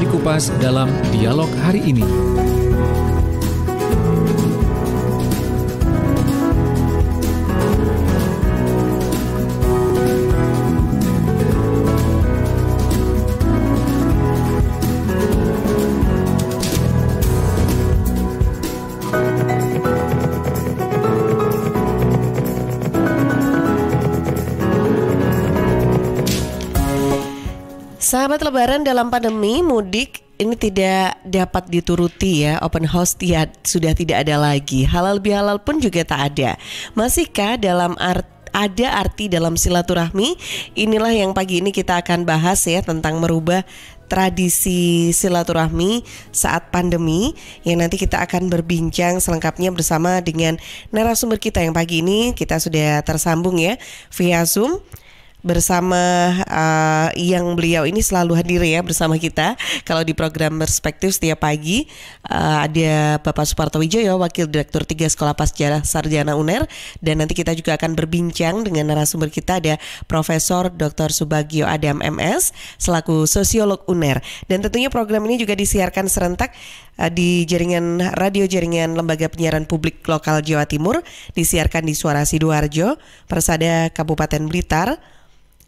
dikupas dalam dialog hari ini. Sahabat Lebaran dalam pandemi mudik ini tidak dapat dituruti ya. Open house sudah tidak ada lagi. Halal bihalal pun juga tak ada. Masihkah ada arti dalam silaturahmi? Inilah yang pagi ini kita akan bahas ya, tentang merubah tradisi silaturahmi saat pandemi, yang nanti kita akan berbincang selengkapnya bersama dengan narasumber kita yang pagi ini kita sudah tersambung ya via Zoom bersama yang beliau ini selalu hadir ya bersama kita kalau di program Perspektif setiap pagi. Ada Bapak Suparto Wijoyo, Wakil Direktur 3 Sekolah Pasca Sarjana UNER, dan nanti kita juga akan berbincang dengan narasumber kita, ada Profesor Dr. Subagio Adam MS selaku Sosiolog UNER. Dan tentunya program ini juga disiarkan serentak di jaringan radio jaringan Lembaga Penyiaran Publik Lokal Jawa Timur, disiarkan di Suara Sidoarjo, Persada Kabupaten Blitar,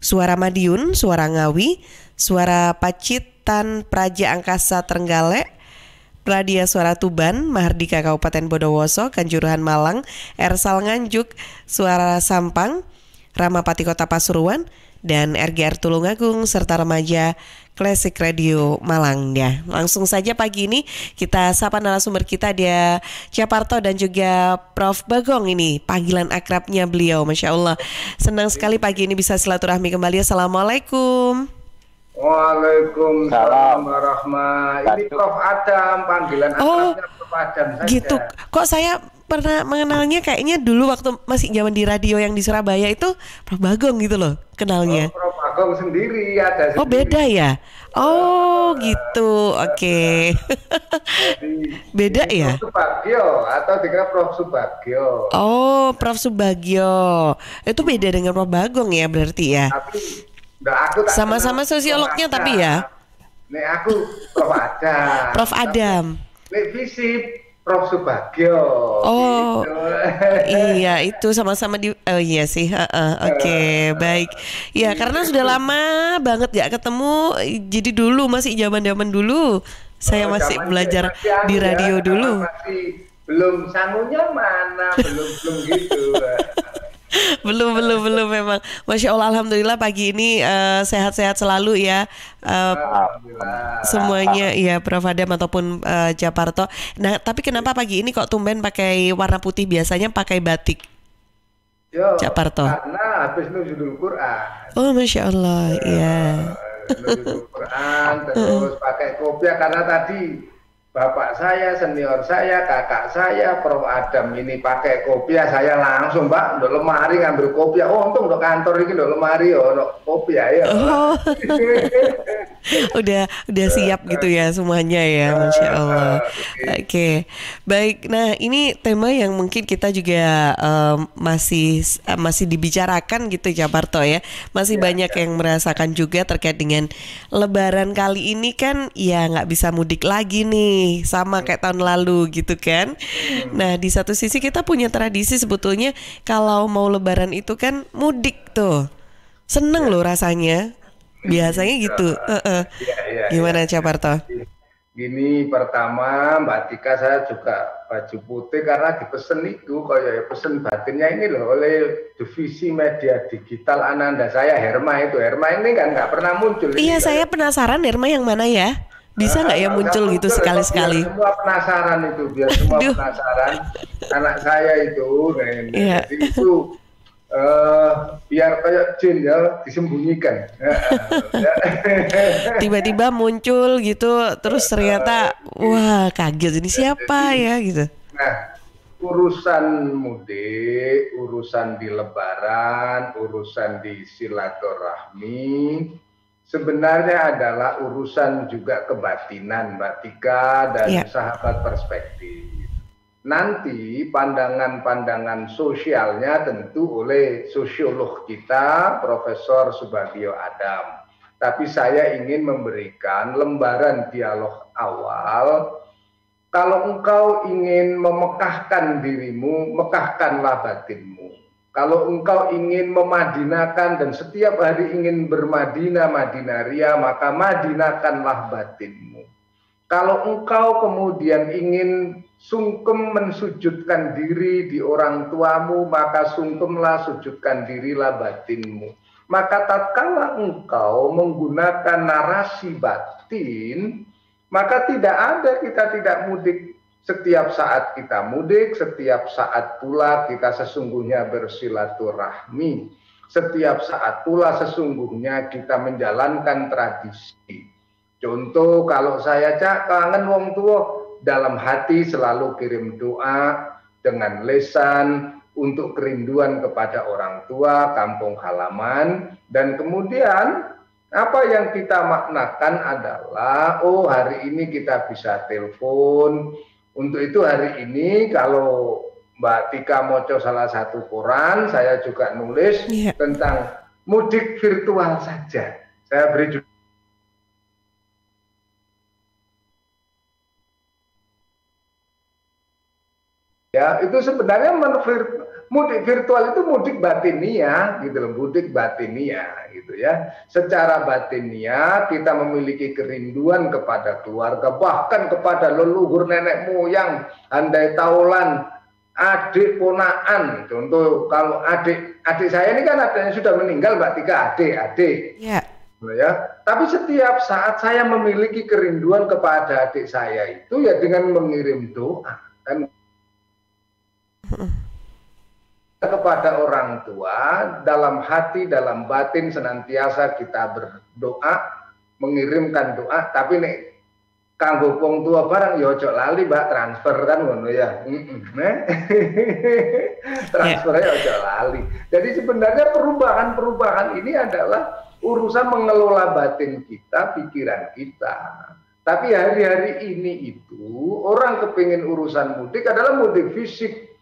Suara Madiun, Suara Ngawi, Suara Pacitan Praja Angkasa Trenggalek, Pradia Suara Tuban, Mahardika Kabupaten Bondowoso, Kanjuruhan Malang, Ersal Nganjuk, Suara Sampang, Ramapati Kota Pasuruan, dan RGR Tulungagung serta Remaja Classic Radio Malang ya. Langsung saja pagi ini kita sapa narasumber kita, ada Ciaparto dan juga Prof. Bagong, ini panggilan akrabnya beliau. Masya Allah, senang sekali pagi ini bisa silaturahmi kembali. Assalamualaikum. Waalaikumsalam warahmatullahi. Ini Prof. Adam, panggilan akrabnya Prof. Adam saja. Gitu. Kok saya pernah mengenalnya kayaknya dulu waktu masih zaman di radio yang di Surabaya itu Prof. Bagong gitu loh kenalnya. Prof. Bagong sendiri ada. Oh beda ya? Oh gitu, oke. Beda ya? Prof. Subagio atau dikira Prof. Subagio. Oh, Prof. Subagio. Itu beda dengan Prof. Bagong ya berarti ya? Tapi aku tak sama-sama sosiolognya tapi ya? Nek aku Prof. Adam. Prof. Adam. Nek visip Prof. Subagio. Oh, gitu. Iya itu sama-sama di. Oh iya sih. Oke, baik. Ya karena sudah lama banget gak ketemu. Jadi dulu masih zaman dulu. Saya masih belajar di radio dulu. Masih belum sangunya mana, belum gitu. belum memang. Masya Allah, alhamdulillah pagi ini sehat-sehat selalu ya. Semuanya ya Prof. Adam ataupun Ciaparto. Nah tapi kenapa pagi ini kok tumben pakai warna putih, biasanya pakai batik? Ciaparto. Karena habis nuzulul Quran. Oh Masya Allah, ya. Nuzulul Quran terus pakai kopiah karena tadi bapak saya, senior saya, kakak saya, Prof. Adam ini pakai kopiah, saya langsung Mbak, untuk lemari ngambil kopiah. Oh untung untuk kantor ini untuk lemari, untuk kopiah ya. Oh. udah siap gitu ya semuanya ya, Masya Allah. Oke. Baik. Nah ini tema yang mungkin kita juga masih dibicarakan gitu Ciaparto ya. Masih banyak yang merasakan juga terkait dengan Lebaran kali ini kan ya nggak bisa mudik lagi nih. Sama kayak tahun lalu gitu kan. Nah di satu sisi kita punya tradisi sebetulnya kalau mau Lebaran itu kan mudik tuh. Seneng loh rasanya. Biasanya gitu. Gimana Ciaparto? Gini, pertama Mbak Tika, saya juga baju putih karena dipesen itu kayak pesen batinnya ini loh oleh divisi media digital Ananda saya, Herma ini kan nggak pernah muncul. Iya saya penasaran Herma yang mana ya? Bisa nggak ya muncul gitu sekali-sekali? Biar semua penasaran itu, biar semua penasaran. Anak saya itu, jadi itu biar kayak jin ya, disembunyikan. Tiba-tiba muncul gitu, terus ternyata wah kaget, ini siapa ya gitu. Nah, urusan mudik, urusan di Lebaran, urusan di silaturahmi sebenarnya adalah urusan juga kebatinan Mbak Tika dan sahabat Perspektif. Nanti pandangan-pandangan sosialnya tentu oleh sosiolog kita Profesor Subagio Adam. tapi saya ingin memberikan lembaran dialog awal. Kalau engkau ingin memekahkan dirimu, mekahkanlah batinmu. Kalau engkau ingin memadinakan dan setiap hari ingin bermadinah madinaria, maka madinakanlah batinmu. Kalau engkau kemudian ingin sungkem mensujudkan diri di orang tuamu, maka sungkemlah sujudkan dirilah batinmu. Maka tatkala engkau menggunakan narasi batin, maka tidak ada kita tidak mudik. Setiap saat kita mudik, setiap saat pula kita sesungguhnya bersilaturahmi. Setiap saat pula sesungguhnya kita menjalankan tradisi. Contoh, kalau saya kangen wong tua, dalam hati selalu kirim doa dengan lesan untuk kerinduan kepada orang tua, kampung halaman, dan kemudian apa yang kita maknakan adalah, oh hari ini kita bisa telepon. Untuk itu hari ini kalau Mbak Tika moco salah satu koran, saya juga nulis tentang mudik virtual saja. Saya beri juga. Ya, itu sebenarnya mudik virtual itu mudik batinia, gitu loh, mudik batinia, gitu ya. Secara batinia kita memiliki kerinduan kepada keluarga, bahkan kepada leluhur nenek moyang, andai taulan, adik ponaan. Contoh kalau adik saya ini kan adanya sudah meninggal, Mbak Tika, adik. Ya. Ya, tapi setiap saat saya memiliki kerinduan kepada adik saya itu ya dengan mengirim doa kan. Kepada orang tua, dalam hati, dalam batin senantiasa kita berdoa, mengirimkan doa. Tapi nek kanggo wong tua barang ya ojo lali Mbak, transfer kan ngono ya. Transfernya ojo lali. Jadi sebenarnya perubahan ini adalah urusan mengelola batin kita, pikiran kita. Tapi hari-hari ini itu orang kepingin urusan mudik adalah mudik fisik.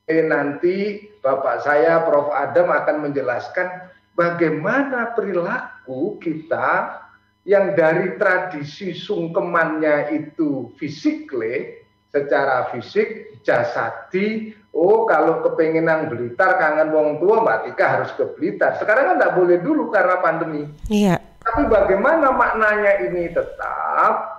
Nanti Bapak saya Prof. Adam akan menjelaskan bagaimana perilaku kita yang dari tradisi sungkemannya itu fisikle, secara fisik, jasadi. Oh kalau kepengen nang Blitar kangen wong tua Mbak Tika harus ke Blitar. Sekarang kan tidak boleh dulu karena pandemi. Iya. Tapi bagaimana maknanya ini tetap?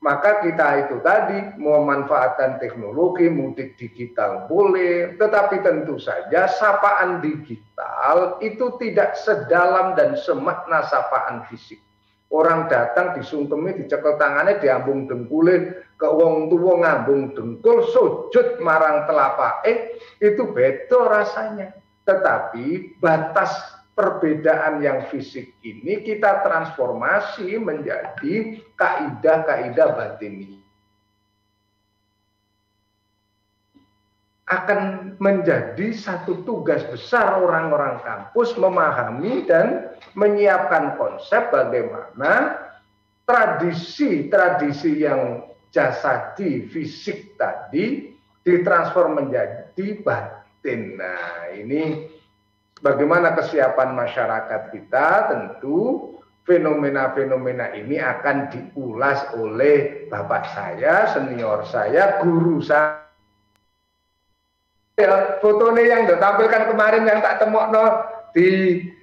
Maka kita itu tadi memanfaatkan teknologi, mudik digital boleh, tetapi tentu saja sapaan digital itu tidak sedalam dan semakna sapaan fisik. Orang datang disungkemi, dicekel tangannya, diambung dengkulin, ke wong tuwa ngambung dengkul, sujud marang telapak, itu beda rasanya. Tetapi batas perbedaan yang fisik ini kita transformasi menjadi kaidah-kaidah batini. Akan menjadi satu tugas besar orang-orang kampus memahami dan menyiapkan konsep bagaimana tradisi-tradisi yang jasadi, fisik tadi ditransform menjadi batin. Nah, ini bagaimana kesiapan masyarakat kita, tentu fenomena-fenomena ini akan diulas oleh bapak saya, senior saya, guru saya. Fotonya yang ditampilkan kemarin yang tak temokno di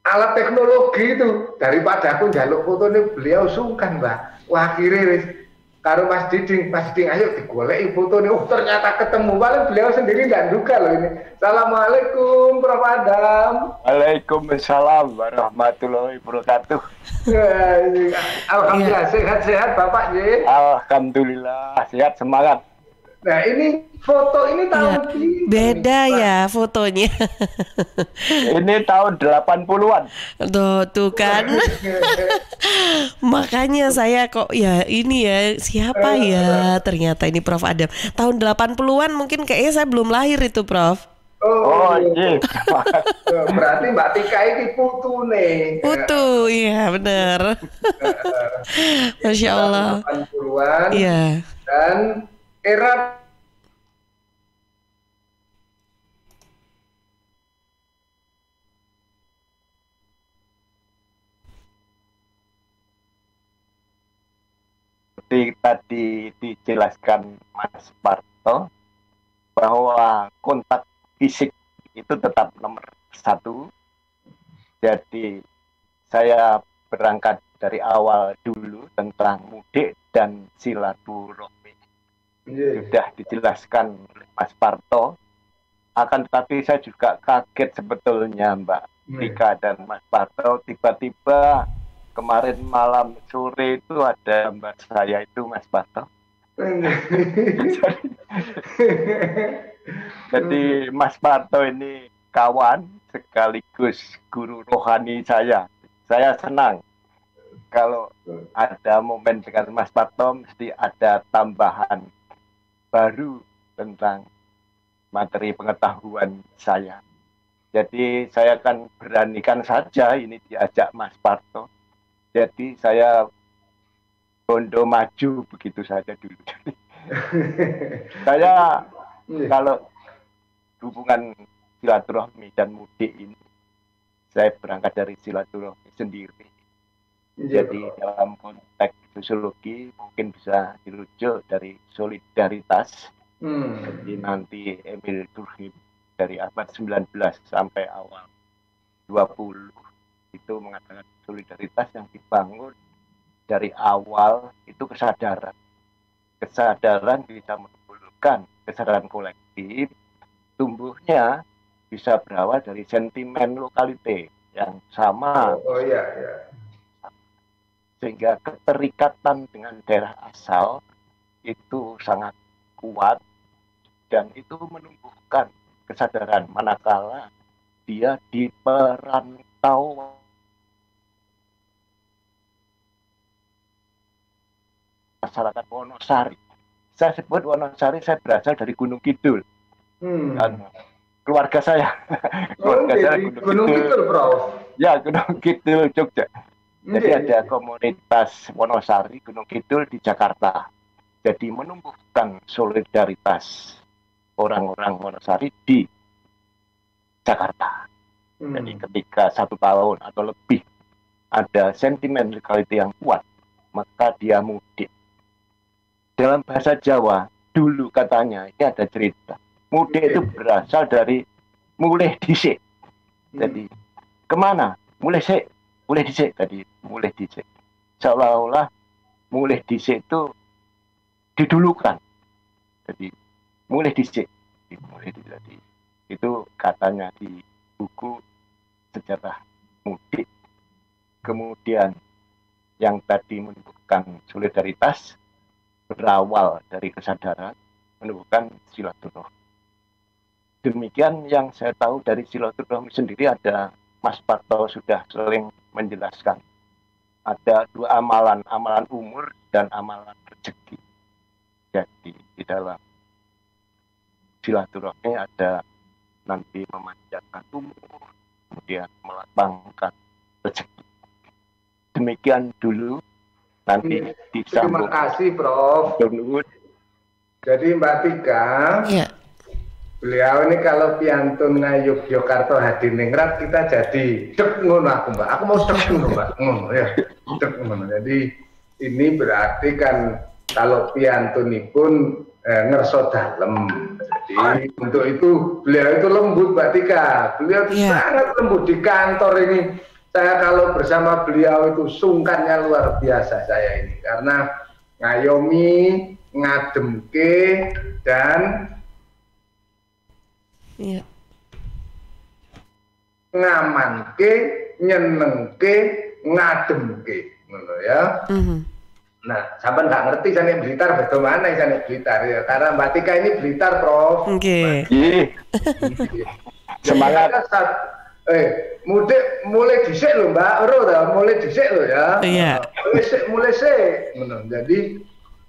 alat teknologi itu, daripada aku njaluk fotonya beliau sungkan Mbak. Wah akhirnya karo Mas Diding ayo digoleki foto nih. Oh ternyata ketemu, paling beliau sendiri nggak duga loh ini. Assalamualaikum Prof. Adam. Waalaikumsalam warahmatullahi wabarakatuh. Alhamdulillah sehat-sehat Bapak ya. Alhamdulillah sehat, semangat. Nah ini foto ini tahun ini beda ya fotonya. Ini tahun 80-an. Tuh kan. Makanya saya kok ya ini ya siapa ya, ternyata ini Prof. Adam. Tahun 80-an mungkin kayaknya saya belum lahir itu Prof. Oh iya. Berarti Mbak Tika ini putu nih. Putu, iya benar. Masya Allah. 80-an. Iya. Dan era seperti tadi dijelaskan Mas Parto, bahwa kontak fisik itu tetap nomor satu. Jadi saya berangkat dari awal dulu tentang mudik dan silaturahmi. Sudah dijelaskan oleh Mas Parto. Akan tetapi saya juga kaget sebetulnya Mbak Tika dan Mas Parto, tiba-tiba kemarin malam sore itu ada Mbak saya itu Mas Parto. Jadi Mas Parto ini kawan sekaligus guru rohani saya. Saya senang kalau ada momen dengan Mas Parto mesti ada tambahan baru tentang materi pengetahuan saya. Jadi saya akan beranikan saja ini diajak Mas Parto. Jadi saya bondo maju begitu saja dulu. Saya kalau hubungan silaturahmi dan mudik ini, saya berangkat dari silaturahmi sendiri. Jadi dalam konteks sosiologi mungkin bisa dirujuk dari solidaritas. Jadi nanti Emil Durkheim dari abad 19 sampai awal 20 itu mengatakan solidaritas yang dibangun dari awal itu kesadaran. Kesadaran bisa menimbulkan kesadaran kolektif, tumbuhnya bisa berawal dari sentimen lokalite yang sama. Sehingga keterikatan dengan daerah asal itu sangat kuat dan itu menumbuhkan kesadaran manakala dia di perantau masyarakat Wonosari. Saya sebut Wonosari, saya berasal dari Gunung Kidul. Dan keluarga saya, saya Gunung Kidul, Prof. Ya, Gunung Kidul, Jogja. Jadi ada komunitas Wonosari, Gunung Kidul di Jakarta. Jadi menumbuhkan solidaritas orang-orang Wonosari di Jakarta. Jadi ketika 1 tahun atau lebih ada sentimen lokality yang kuat, maka dia mudik. Dalam bahasa Jawa, dulu katanya, ini ada cerita. Mudik itu berasal dari mulih dhisik. Jadi, kemana? Mulih dhisik tadi, mulih dhisik. Seolah-olah mulih dhisik itu didulukan. Jadi, mulih dhisik. Itu katanya di buku sejarah mudik. Kemudian yang tadi menumbuhkan solidaritas berawal dari kesadaran, menumbuhkan silaturahmi. Demikian yang saya tahu dari silaturahmi sendiri. Ada Mas Parto sudah sering menjelaskan. Ada 2 amalan, amalan umur dan amalan rezeki. Jadi di dalam silaturahmi ada nanti memanjatkan umur, kemudian melapangkan rezeki. Demikian dulu. Nanti disambung. Terima kasih, Prof. Jadi Mbak Tika, beliau ini kalau piantun Yogyakarta Hadiningrat kita jadi dek ngono aku Mbak. Aku mau dek ngono Mbak. Ngono ya. Dek ngono. Jadi ini berarti kan kalau piantunipun ngerso dalem. Jadi untuk itu beliau itu lembut Mbak Tika. Beliau sangat lembut di kantor ini. Saya kalau bersama beliau itu sungkannya luar biasa saya ini. Karena ngayomi, ngademke, dan ngamanke, nyenengke, ngademke. Ya. Nah, sampai nggak ngerti sana Blitar betul mana sana Blitar ya. Karena Mbak Tika ini Blitar, Prof. Semangat. Mudik mulai dhisik lho Mbak, mulai dhisik lho ya. Mulai sik. Jadi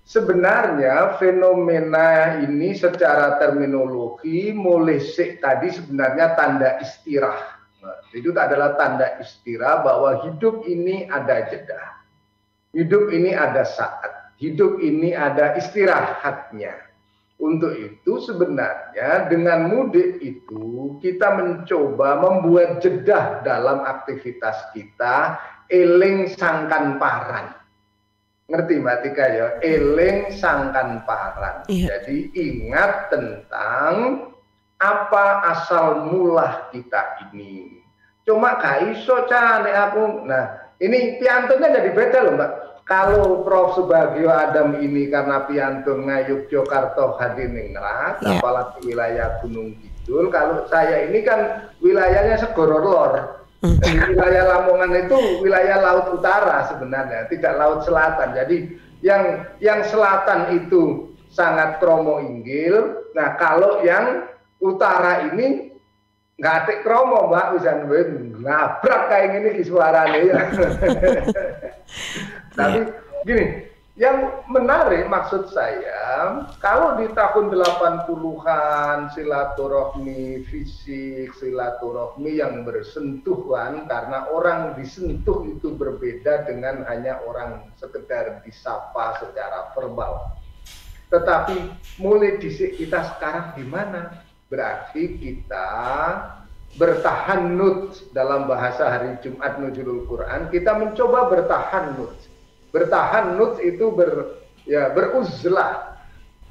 sebenarnya fenomena ini secara terminologi mulai sik tadi sebenarnya tanda istirah. Itu adalah tanda istirah bahwa hidup ini ada jeda. Hidup ini ada saat. Hidup ini ada istirahatnya. Untuk itu sebenarnya dengan mudik itu kita mencoba membuat jeda dalam aktivitas kita, eling sangkan paran. Ngerti Mbak Tika ya, eling sangkan parang. Iya. Jadi ingat tentang apa asal mula kita ini. Cuma gak iso cane aku. Nah, ini piantunnya jadi beda loh Mbak. Kalau Prof Subagio Adam ini karena piantun Ngayogyakarta Hadiningrat, Ya. apalagi wilayah Gunung Kidul. Kalau saya ini kan wilayahnya Segoro Lor. Dan wilayah Lamongan itu wilayah laut utara sebenarnya, tidak laut selatan. Jadi yang selatan itu sangat kromo inggil. Nah, kalau yang utara ini nggak ada kromo Mbak, bisa nabrak kayak gini di suaranya ya. Tapi gini, yang menarik maksud saya, kalau di tahun 80-an silaturahmi fisik, silaturahmi yang bersentuhan, karena orang disentuh itu berbeda dengan hanya orang sekedar disapa secara verbal. Tetapi mulai disik kita sekarang di mana? Berarti kita bertahannud dalam bahasa hari Jumat Nuzulul Quran, kita mencoba bertahannud. Bertahannud itu beruzlah.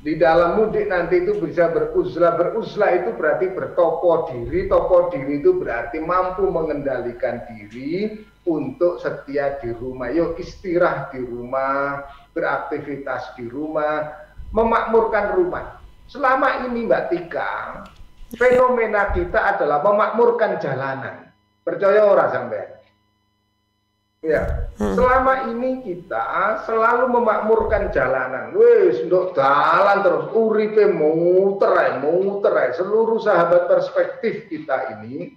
Di dalam mudik nanti itu bisa beruzlah. Beruzlah itu berarti bertopo diri. Topo diri itu berarti mampu mengendalikan diri untuk setia di rumah. Yuk istirahat di rumah, beraktivitas di rumah, memakmurkan rumah. Selama ini Mbak Tika, fenomena kita adalah memakmurkan jalanan. Percaya ora sampean? Ya, selama ini kita selalu memakmurkan jalanan. Wes, ndok dalan terus uripe muter ae. Seluruh sahabat perspektif kita ini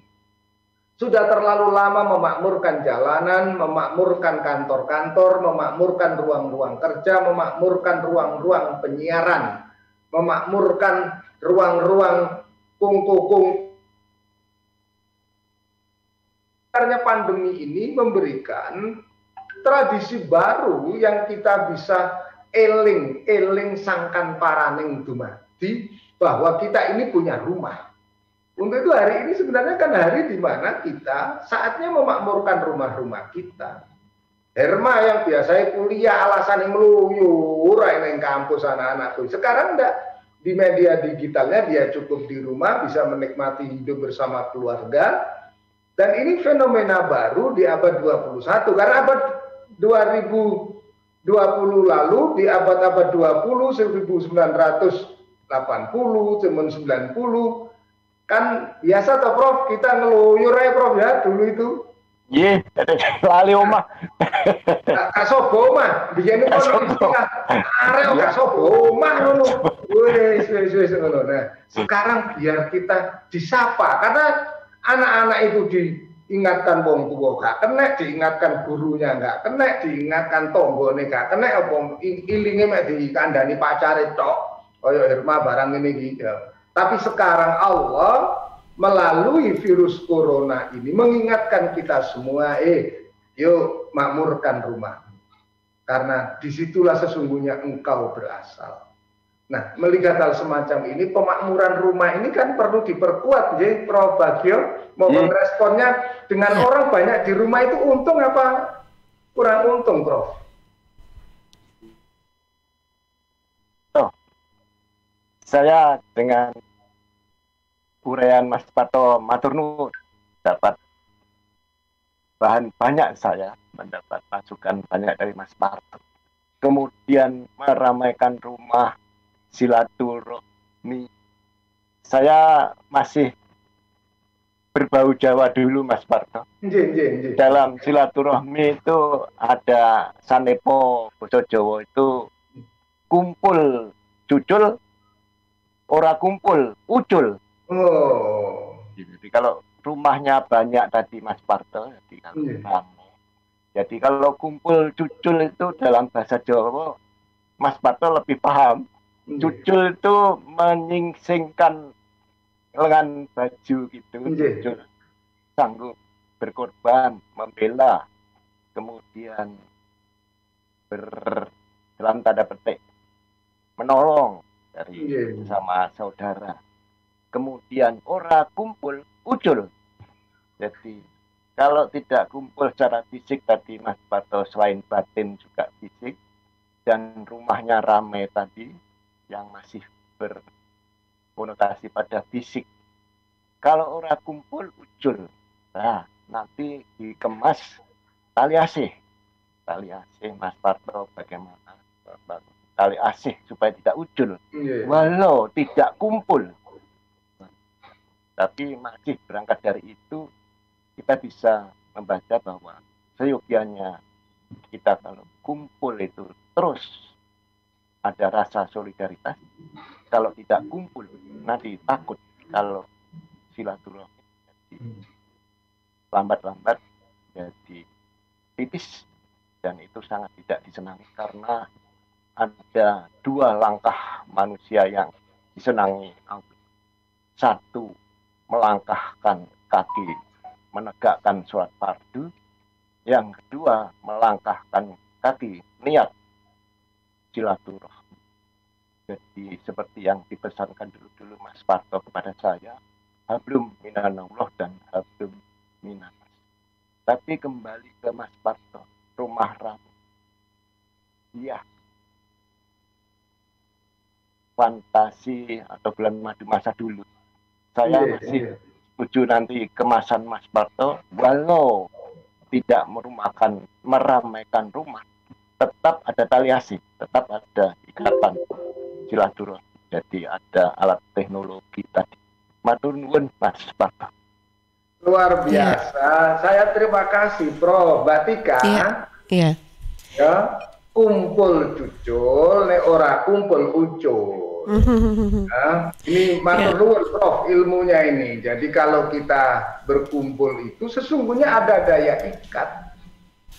sudah terlalu lama memakmurkan jalanan, memakmurkan kantor-kantor, memakmurkan ruang-ruang kerja, memakmurkan ruang-ruang penyiaran, memakmurkan ruang-ruang kungkung. Karena pandemi ini memberikan tradisi baru yang kita bisa eling sangkan paraning dumadi bahwa kita ini punya rumah. Untuk itu hari ini sebenarnya kan hari di mana kita saatnya memakmurkan rumah-rumah kita. Herma yang biasanya kuliah alasan meluyur yang kampus anak-anakku. Sekarang enggak, di media digitalnya dia cukup di rumah bisa menikmati hidup bersama keluarga. Dan ini fenomena baru di abad 21, karena abad 2020 lalu, di abad-abad 20, 1980, zaman 90, kan biasa toh Prof, kita ngeluyur ya Prof ya, dulu itu. Iya, lali omah. Gak sobo omah, biyen itu kan arek gak sobo omah ngono. Wis ngono. Nah, sekarang biar kita disapa, karena anak-anak itu diingatkan wong tua gak kena, diingatkan gurunya gak kena, diingatkan tonggone gak kena, apa ilinge mek dikandani pacare tok kaya Herma barang ini gitu. Tapi sekarang Allah melalui virus corona ini mengingatkan kita semua, yuk makmurkan rumah, karena disitulah sesungguhnya engkau berasal. Nah, melihat hal semacam ini, pemakmuran rumah ini kan perlu diperkuat, ya, Prof Bagio. Mohon responnya dengan orang banyak di rumah itu untung apa kurang untung, Prof? Oh, saya dengan uraian Mas Parto matur nuwun dapat bahan banyak, saya mendapat masukan banyak dari Mas Parto. Kemudian meramaikan rumah, silaturahmi. Saya masih berbau Jawa dulu Mas Parto. Dalam silaturahmi itu ada sanepo basa Jawa itu kumpul cucul, ora kumpul ucul. Oh. Jadi kalau rumahnya banyak tadi Mas Parto, jadi kalau ramai. Jadi kalau kumpul cucul itu dalam bahasa Jawa Mas Parto lebih paham. Cucul itu menyingsingkan lengan baju gitu. Cucul sanggup berkorban, membela, kemudian dalam tanda petik menolong dari sesama saudara. Kemudian ora kumpul ucul. Jadi kalau tidak kumpul secara fisik tadi Mas Parto, selain batin juga fisik, dan rumahnya ramai tadi yang masih berkonotasi pada fisik. Kalau orang kumpul ucul, nah nanti dikemas tali asih Mas Parto, bagaimana tali asih supaya tidak ucul, walau tidak kumpul. Tapi masih berangkat dari itu kita bisa membaca bahwa seyogianya kita kalau kumpul itu terus ada rasa solidaritas. Kalau tidak kumpul nanti takut kalau silaturahmi jadi lambat-lambat jadi tipis, dan itu sangat tidak disenangi karena ada dua langkah manusia yang disenangi Allah. Satu, melangkahkan kaki menegakkan sholat fardu. Yang kedua, melangkahkan kaki niat silaturahmi. Jadi seperti yang dipesankan dulu Mas Parto kepada saya, hablum minallah dan hablum minas. Tapi kembali ke Mas Parto, rumah ramu. Iya. Fantasi atau bulan madu masa dulu. Saya masih setuju nanti kemasan Mas Parto, walau tidak meramaikan rumah, tetap ada tali asih, tetap ada ikatan silaturahmi. Jadi ada alat teknologi tadi. Matur nuwun Mas Parto. Luar biasa. Saya terima kasih Prof. Mbak Tika. Iya. Ya, kumpul cucul, nek ora kumpul ucul. Nah, ini matur nuwun Prof ilmunya ini. Jadi kalau kita berkumpul itu sesungguhnya ada daya ikat.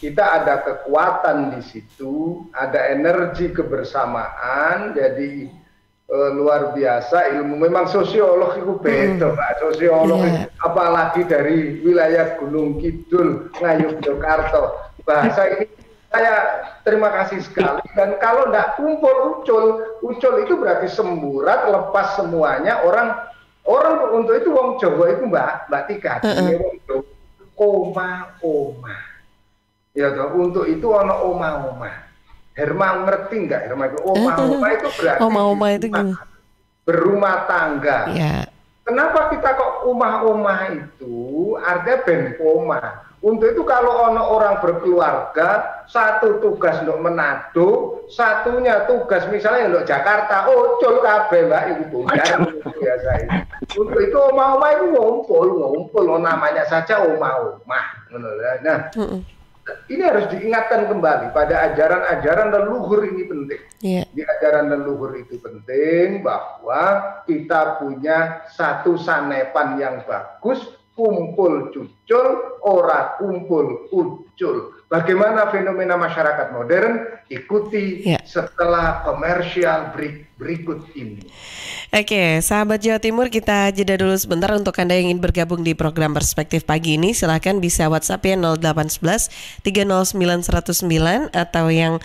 Kita ada kekuatan di situ, ada energi kebersamaan. Jadi luar biasa ilmu. Memang sosiolog itu beda, Pak. Sosiolog apalagi dari wilayah Gunung Kidul, Ngayogyakarta. Bahasa ini saya terima kasih sekali. Dan kalau tidak kumpul ucul itu berarti semburat, lepas semuanya. Orang untuk itu wong Jawa itu Mbak Tika, oma. Ya toh, untuk itu ono oma. Herma ngerti nggak Herma itu? Oma itu berarti oma itu berumah tangga. Ya. Kenapa kita kok oma itu artinya benpoma? Untuk itu kalau orang berkeluarga, satu tugas untuk Manado, satunya tugas misalnya untuk Jakarta, ucul kabeh Mbak ibu bundar biasa itu. Untuk itu oma itu ngumpul, namanya saja oma. Nah, ini harus diingatkan kembali pada ajaran-ajaran leluhur ini penting. Di ajaran leluhur itu penting bahwa kita punya satu sanepan yang bagus, kumpul cucul, ora kumpul ucul. Bagaimana fenomena masyarakat modern? Ikuti setelah komersial berikut ini. Oke, sahabat Jawa Timur, kita jeda dulu sebentar. Untuk Anda yang ingin bergabung di program Perspektif Pagi ini, silakan bisa WhatsApp ya 0811 309 109, atau yang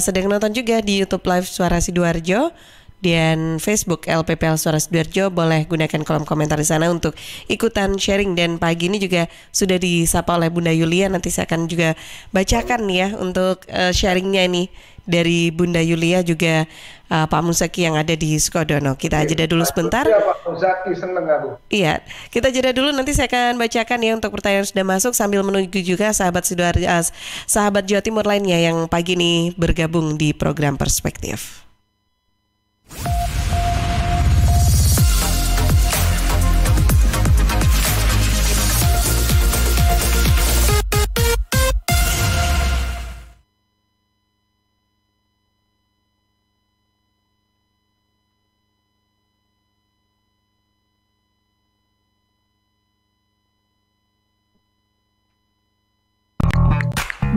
sedang nonton juga di YouTube Live Suara Sidoarjo dan Facebook LPPL Suara Sidoarjo, boleh gunakan kolom komentar di sana untuk ikutan sharing. Dan pagi ini juga sudah disapa oleh Bunda Yulia. Nanti saya akan juga bacakan ya untuk sharingnya ini dari Bunda Yulia, juga Pak Musaki yang ada di Sukodono. Kita jeda dulu sebentar. Iya, Pak Musaki, seneng aku. Iya, kita jeda dulu, nanti saya akan bacakan ya untuk pertanyaan yang sudah masuk, sambil menunggu juga sahabat Jawa Timur lainnya yang pagi ini bergabung di program Perspektif.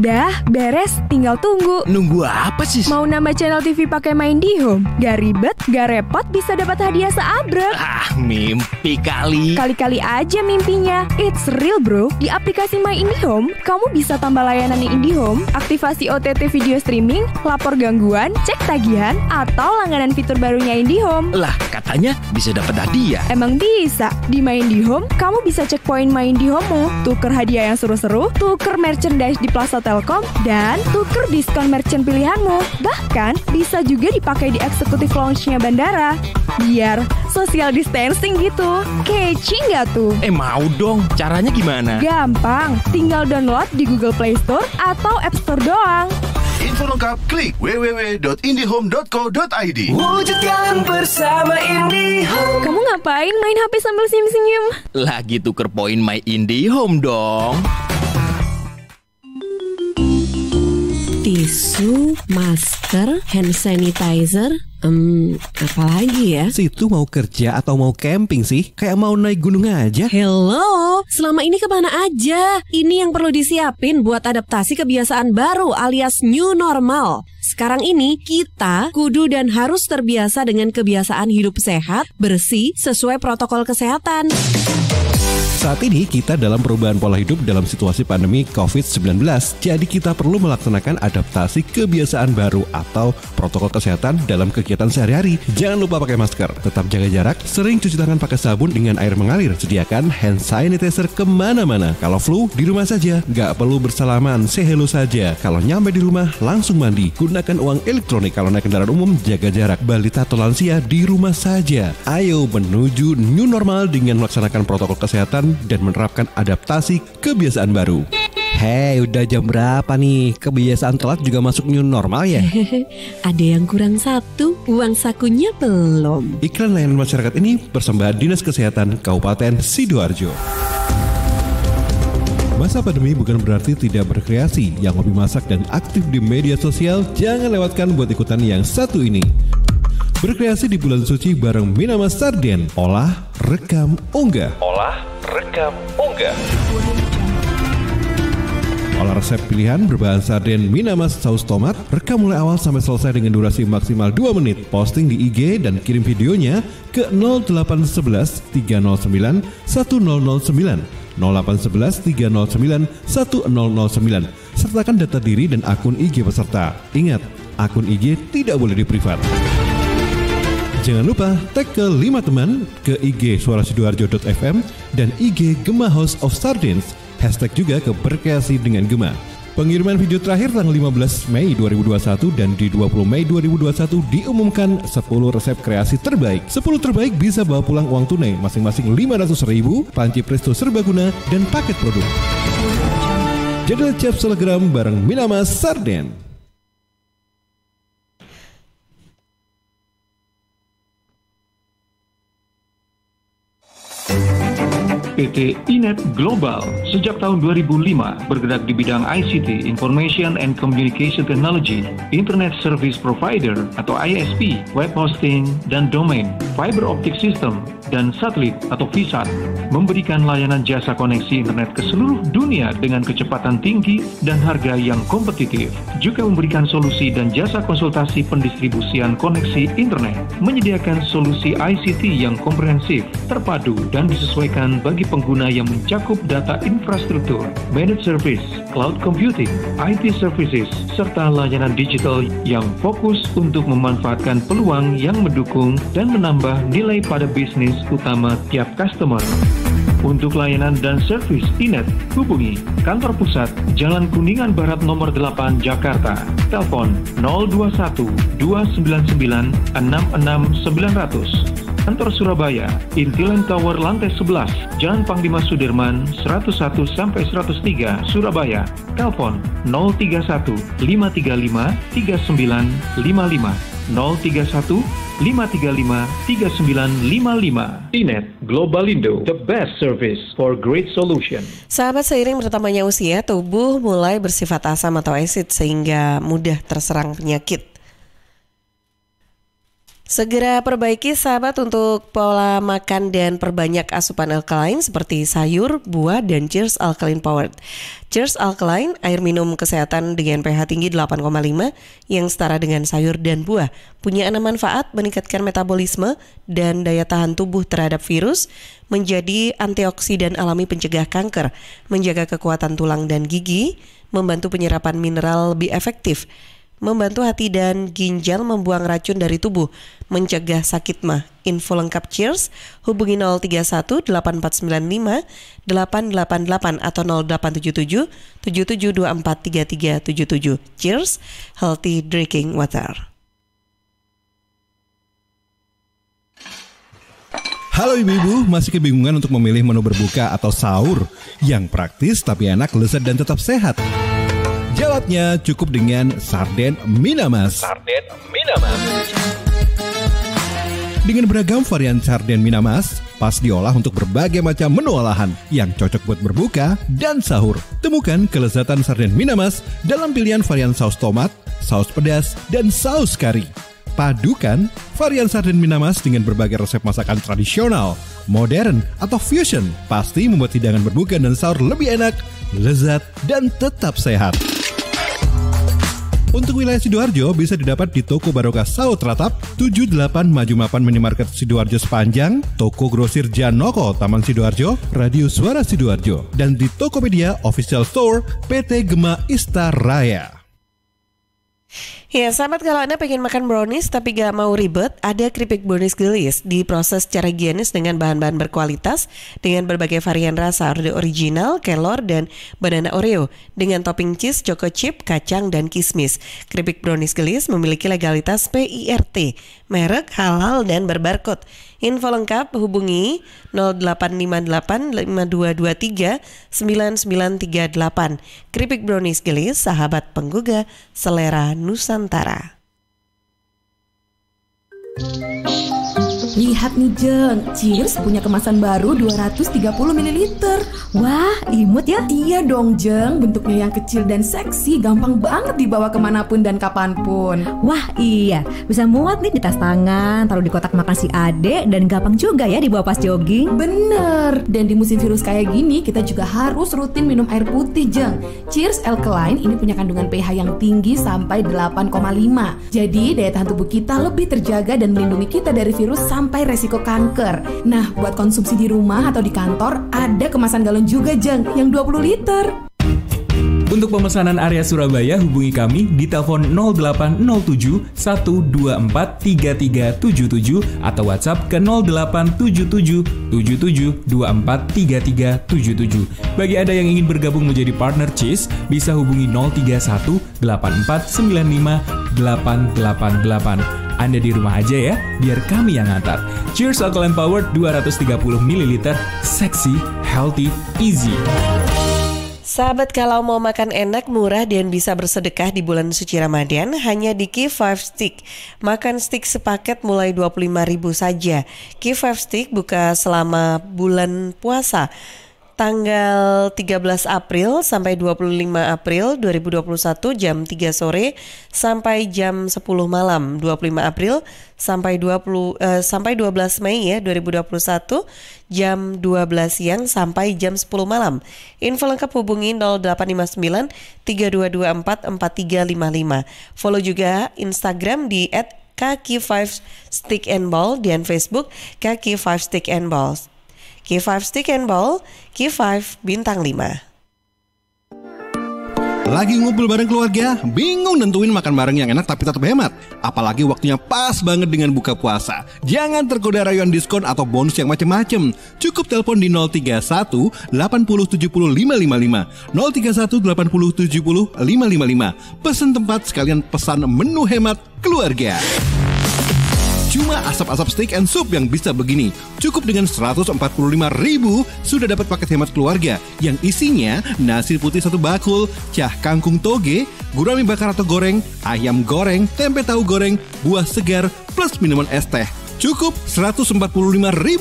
Dah, beres, tinggal tunggu. Nunggu apa sih? Mau nambah channel TV pakai MaIndiHome? Gak ribet, gak repot, bisa dapat hadiah seabrek. Mimpi kali. Kali-kali aja mimpinya. It's real bro. Di aplikasi MaIndiHome, kamu bisa tambah layanan IndiHome, aktivasi OTT video streaming, lapor gangguan, cek tagihan, atau langganan fitur barunya IndiHome. Lah, katanya bisa dapat hadiah. Emang bisa. Di MaIndiHome, kamu bisa cek poin MaIndiHome-mu, tuker hadiah yang seru-seru, tuker merchandise di Plaza Telkom dan tuker diskon merchant pilihanmu. Bahkan bisa juga dipakai di eksekutif lounge-nya bandara. Biar social distancing gitu. Kece nggak tuh? Mau dong, caranya gimana? Gampang, tinggal download di Google Play Store atau App Store doang. Info lengkap klik www.indihome.co.id. Wujudkan bersama IndiHome. Kamu ngapain main HP sambil senyum-senyum? Lagi tuker poin My IndiHome dong. Tisu, masker, hand sanitizer, apalagi ya? Situ mau kerja atau mau camping sih? Kayak mau naik gunung aja. Hello, selama ini kemana aja? Ini yang perlu disiapin buat adaptasi kebiasaan baru alias new normal. Sekarang ini kita kudu dan harus terbiasa dengan kebiasaan hidup sehat, bersih, sesuai protokol kesehatan. Saat ini kita dalam perubahan pola hidup dalam situasi pandemi COVID-19. Jadi kita perlu melaksanakan adaptasi kebiasaan baru atau protokol kesehatan dalam kegiatan sehari-hari. Jangan lupa pakai masker, tetap jaga jarak, sering cuci tangan pakai sabun dengan air mengalir. Sediakan hand sanitizer kemana-mana. Kalau flu, di rumah saja. Nggak perlu bersalaman, say hello saja. Kalau nyampe di rumah, langsung mandi. Gunakan uang elektronik. Kalau naik kendaraan umum, jaga jarak. Balita atau lansia di rumah saja. Ayo menuju new normal dengan melaksanakan protokol kesehatan dan menerapkan adaptasi kebiasaan baru. Hei, udah jam berapa nih? Kebiasaan telat juga masuk new normal ya? Ada yang kurang satu, uang sakunya belum. Iklan layanan masyarakat ini persembahan Dinas Kesehatan Kabupaten Sidoarjo. Masa pandemi bukan berarti tidak berkreasi. Yang hobi masak dan aktif di media sosial, jangan lewatkan buat ikutan yang satu ini. Berkreasi di bulan suci bareng Minamas Sarden. Olah, rekam, unggah. Olah, rekam, unggah. Olah resep pilihan berbahan sarden Minamas saus tomat. Rekam mulai awal sampai selesai dengan durasi maksimal 2 menit. Posting di IG dan kirim videonya ke 0811 309 1009. 0811 309 1009. Sertakan data diri dan akun IG peserta. Ingat, akun IG tidak boleh di-privat. Jangan lupa tag ke 5 teman ke IG suarasidoarjo.fm dan IG Gema House of Sardines. Hashtag juga ke berkreasi dengan Gema. Pengiriman video terakhir tanggal 15 Mei 2021 dan di 20 Mei 2021 diumumkan 10 resep kreasi terbaik. 10 terbaik bisa bawa pulang uang tunai masing-masing 500.000, panci presto serbaguna, dan paket produk. Jadwal chef selegram bareng Minamas Sarden. PT Inet Global sejak tahun 2005 bergerak di bidang ICT, Information and Communication Technology, Internet Service Provider atau ISP, web hosting dan domain, fiber optic system, dan satelit atau VSAT, memberikan layanan jasa koneksi internet ke seluruh dunia dengan kecepatan tinggi dan harga yang kompetitif. Juga memberikan solusi dan jasa konsultasi pendistribusian koneksi internet, menyediakan solusi ICT yang komprehensif, terpadu, dan disesuaikan bagi pengguna yang mencakup data infrastruktur, managed service, cloud computing, IT services, serta layanan digital yang fokus untuk memanfaatkan peluang yang mendukung dan menambah nilai pada bisnis utama tiap customer. Untuk layanan dan servis Inet, hubungi kantor pusat Jalan Kuningan Barat nomor 8 Jakarta. Telepon 021 299 66900. Kantor Surabaya, Intiland Tower lantai 11, Jalan Panglima Sudirman 101 sampai 103 Surabaya. Telepon 031 535 3955 031 535 3955. Inet Globalindo, the best service for great solution. Sahabat, seiring bertambahnya usia, tubuh mulai bersifat asam atau asid sehingga mudah terserang penyakit. Segera perbaiki sahabat untuk pola makan dan perbanyak asupan alkaline seperti sayur, buah, dan Cheers Alkaline Powered. Cheers Alkaline, air minum kesehatan dengan pH tinggi 8,5 yang setara dengan sayur dan buah. Punya 6 manfaat: meningkatkan metabolisme dan daya tahan tubuh terhadap virus, menjadi antioksidan alami pencegah kanker, menjaga kekuatan tulang dan gigi, membantu penyerapan mineral lebih efektif, membantu hati dan ginjal membuang racun dari tubuh, mencegah sakit mah. Info lengkap Cheers hubungi 031 8495 888 atau 0877 7724 3377. Cheers, healthy drinking water. Halo ibu-ibu, masih kebingungan untuk memilih menu berbuka atau sahur yang praktis tapi enak, lezat dan tetap sehat? Jawabnya cukup dengan sarden Minamas. Sarden Minamas. Dengan beragam varian sarden Minamas, pas diolah untuk berbagai macam menu olahan yang cocok buat berbuka dan sahur. Temukan kelezatan sarden Minamas dalam pilihan varian saus tomat, saus pedas, dan saus kari. Padukan varian sarden Minamas dengan berbagai resep masakan tradisional, modern, atau fusion. Pasti membuat hidangan berbuka dan sahur lebih enak, lezat, dan tetap sehat. Untuk wilayah Sidoarjo bisa didapat di Toko Barokah Saut Ratap, 78 Maju Mapan Minimarket Sidoarjo Sepanjang, Toko Grosir Janoko Taman Sidoarjo, Radio Suara Sidoarjo, dan di Tokopedia Official Store PT Gema Istaraya. Ya sahabat, kalau Anda pengen makan brownies tapi gak mau ribet, ada keripik brownies gelis diproses secara higienis dengan bahan-bahan berkualitas dengan berbagai varian rasa, ada original, kelor, dan banana oreo dengan topping cheese, choco chip, kacang, dan kismis. Keripik brownies gelis memiliki legalitas PIRT, merek halal dan berbarcode. Info lengkap hubungi 0858 5223 9938. Keripik brownies gelis, sahabat penggugah selera Nusantara. Lihat nih Jeng, Cheers punya kemasan baru 230 ml. Wah, imut ya? Iya dong Jeng, bentuknya yang kecil dan seksi, gampang banget dibawa kemanapun dan kapanpun. Wah iya, bisa muat nih di tas tangan, taruh di kotak makan si adek, dan gampang juga ya dibawa pas jogging. Bener, dan di musim virus kayak gini, kita juga harus rutin minum air putih Jeng. Cheers Alkaline ini punya kandungan pH yang tinggi sampai 8,5. Jadi daya tahan tubuh kita lebih terjaga dan melindungi kita dari virus sampai resiko kanker. Nah, buat konsumsi di rumah atau di kantor, ada kemasan galon juga Jeng, yang 20 liter. Untuk pemesanan area Surabaya, hubungi kami di telepon 0807 124 3377 atau WhatsApp ke 0877 77 24 3377. Bagi Anda yang ingin bergabung menjadi partner Cheers, bisa hubungi 031 8495 888. Anda di rumah aja ya, biar kami yang ngantar. Cheers Alkaline Power 230 ml, seksi, healthy, easy. Sahabat, kalau mau makan enak, murah, dan bisa bersedekah di bulan suci Ramadan, hanya di Key 5 Stick. Makan stick sepaket mulai 25.000 saja. Key 5 Stick buka selama bulan puasa, tanggal 13 April sampai 25 April 2021 jam 3 sore sampai jam 10 malam. 25 April sampai 12 Mei ya 2021 jam 12 siang sampai jam 10 malam. Info lengkap hubungi 0859 3224 4355. Follow juga Instagram di @kaki5stickandball dan Facebook kaki5stickandballs. Key5 Stick and Ball, Key5 bintang 5. Lagi ngumpul bareng keluarga, bingung nentuin makan bareng yang enak tapi tetap hemat. Apalagi waktunya pas banget dengan buka puasa. Jangan tergoda rayuan diskon atau bonus yang macem-macem. Cukup telepon di 031 80 70 555 031 80 70 555. Pesan tempat sekalian pesan menu hemat keluarga. Cuma asap-asap steak and soup yang bisa begini. Cukup dengan 145.000 sudah dapat paket hemat keluarga yang isinya nasi putih 1 bakul, cah kangkung toge, gurami bakar atau goreng, ayam goreng, tempe tahu goreng, buah segar, plus minuman es teh. Cukup 145.000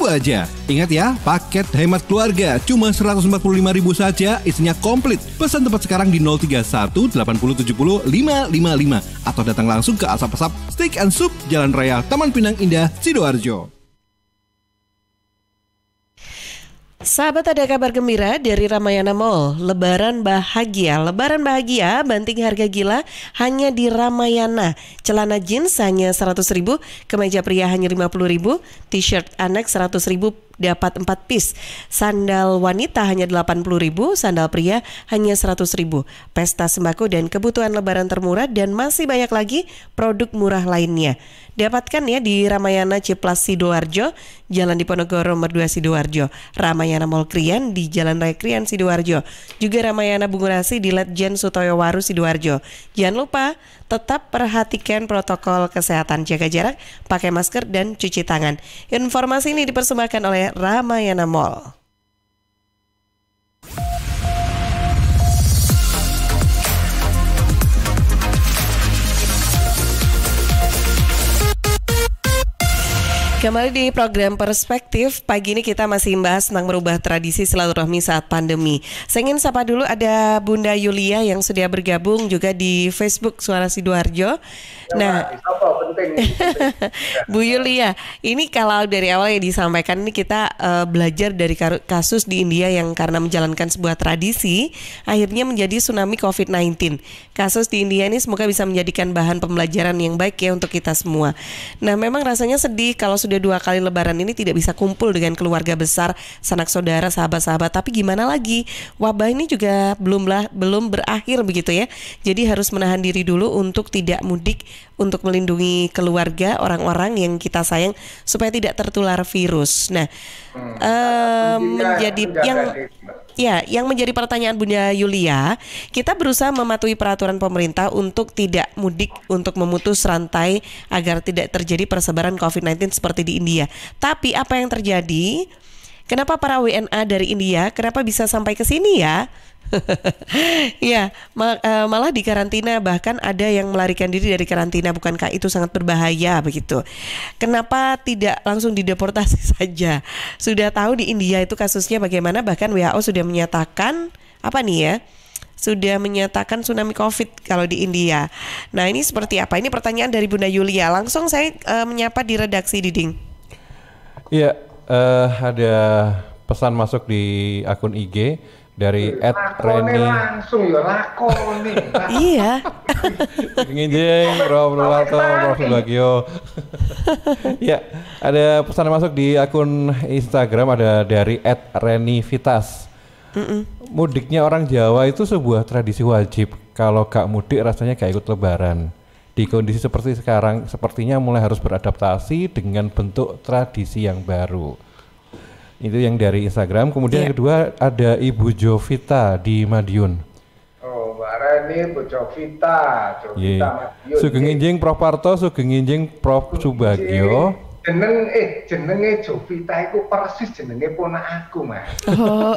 aja. Ingat ya, paket hemat keluarga cuma 145.000 saja, isinya komplit. Pesan tempat sekarang di 031 80 70 555 atau datang langsung ke Asap-Asap Steak and Soup, Jalan Raya Taman Pinang Indah, Sidoarjo. Sahabat, ada kabar gembira dari Ramayana Mall. Lebaran bahagia banting harga gila hanya di Ramayana. Celana jeans hanya 100.000, kemeja pria hanya 50.000, t-shirt anek 100.000 dapat 4 piece. Sandal wanita hanya 80.000, sandal pria hanya 100.000. Pesta sembako dan kebutuhan lebaran termurah dan masih banyak lagi produk murah lainnya. Dapatkan ya di Ramayana Ciplas Sidoarjo, Jalan Diponegoro nomor 2 Sidoarjo, Ramayana Mall Krian di Jalan Raya Krian Sidoarjo, juga Ramayana Bungurasi di Letjen Sutoyo Waru Sidoarjo. Jangan lupa tetap perhatikan protokol kesehatan, jaga jarak, pakai masker dan cuci tangan. Informasi ini dipersembahkan oleh Ramayana Mall. Kembali di program Perspektif, pagi ini kita masih membahas tentang merubah tradisi silaturahmi saat pandemi. Saya ingin sapa dulu ada Bunda Yulia yang sudah bergabung juga di Facebook Suara Sidoarjo. Nah, Bu Yulia, ini kalau dari awal yang disampaikan ini kita belajar dari kasus di India yang karena menjalankan sebuah tradisi akhirnya menjadi tsunami COVID-19. Kasus di India ini semoga bisa menjadikan bahan pembelajaran yang baik ya untuk kita semua. Nah, memang rasanya sedih kalau sudah 2 kali lebaran ini tidak bisa kumpul dengan keluarga besar, sanak saudara, sahabat-sahabat. Tapi gimana lagi? Wabah ini juga belum berakhir begitu ya. Jadi harus menahan diri dulu untuk tidak mudik, untuk melindungi keluarga, orang-orang yang kita sayang supaya tidak tertular virus. Nah, yang menjadi pertanyaan Bunda Yulia, kita berusaha mematuhi peraturan pemerintah untuk tidak mudik, untuk memutus rantai agar tidak terjadi persebaran COVID-19 seperti di India. Tapi apa yang terjadi? Kenapa para WNA dari India kenapa bisa sampai ke sini ya? Ya, malah di karantina, bahkan ada yang melarikan diri dari karantina. Bukankah itu sangat berbahaya begitu? Kenapa tidak langsung dideportasi saja? Sudah tahu di India itu kasusnya bagaimana, bahkan WHO sudah menyatakan sudah menyatakan tsunami COVID kalau di India. Nah, ini seperti apa? Ini pertanyaan dari Bunda Yulia. Langsung saya menyapa di redaksi, Diding. Iya, ada pesan masuk di akun IG dari @Reni langsung ya lakoni. Iya. Nginjing Prof Nurwanto, Prof Subagio. Ya, ada pesan masuk di akun Instagram, ada dari @Reni Vitas. Mudiknya orang Jawa itu sebuah tradisi wajib. Kalau gak mudik rasanya gak ikut lebaran. Di kondisi seperti sekarang, sepertinya mulai harus beradaptasi dengan bentuk tradisi yang baru. Itu yang dari Instagram. Kemudian yang kedua ada Ibu Jovita di Madiun. Oh, Mbak Reni, Bu Jovita Madiun. Sugeng Injing Prof Parto, Sugeng Injing Prof Subagio. Jenenge Jovita itu persis jenenge ponak aku, Mas. Oh.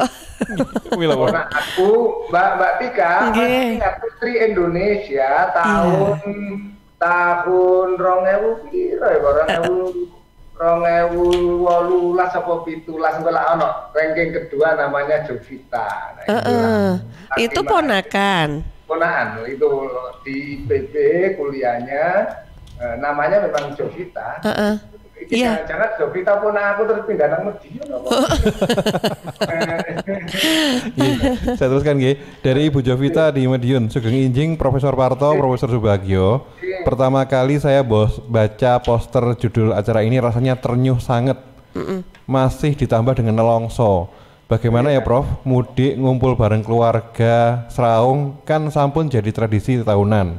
Ponak aku, Mbak Tika, Putri Indonesia tahun 2000 piro ya, 2018 apa 17 ono ranking kedua namanya Jovita. Nah, itu ponakan itu di IPB kuliahnya, namanya memang Jovita. Jangan Jovita ponak aku terus pindah nang Madiun apa. Saya teruskan nggih. Dari Ibu Jovita di Madiun, Sugeng Injing Profesor Parto, Profesor Subagio. Pertama kali saya baca poster judul acara ini rasanya ternyuh sangat. Masih ditambah dengan nelongso. Bagaimana ya Prof? Mudik ngumpul bareng keluarga, seraung kan sampun jadi tradisi tahunan.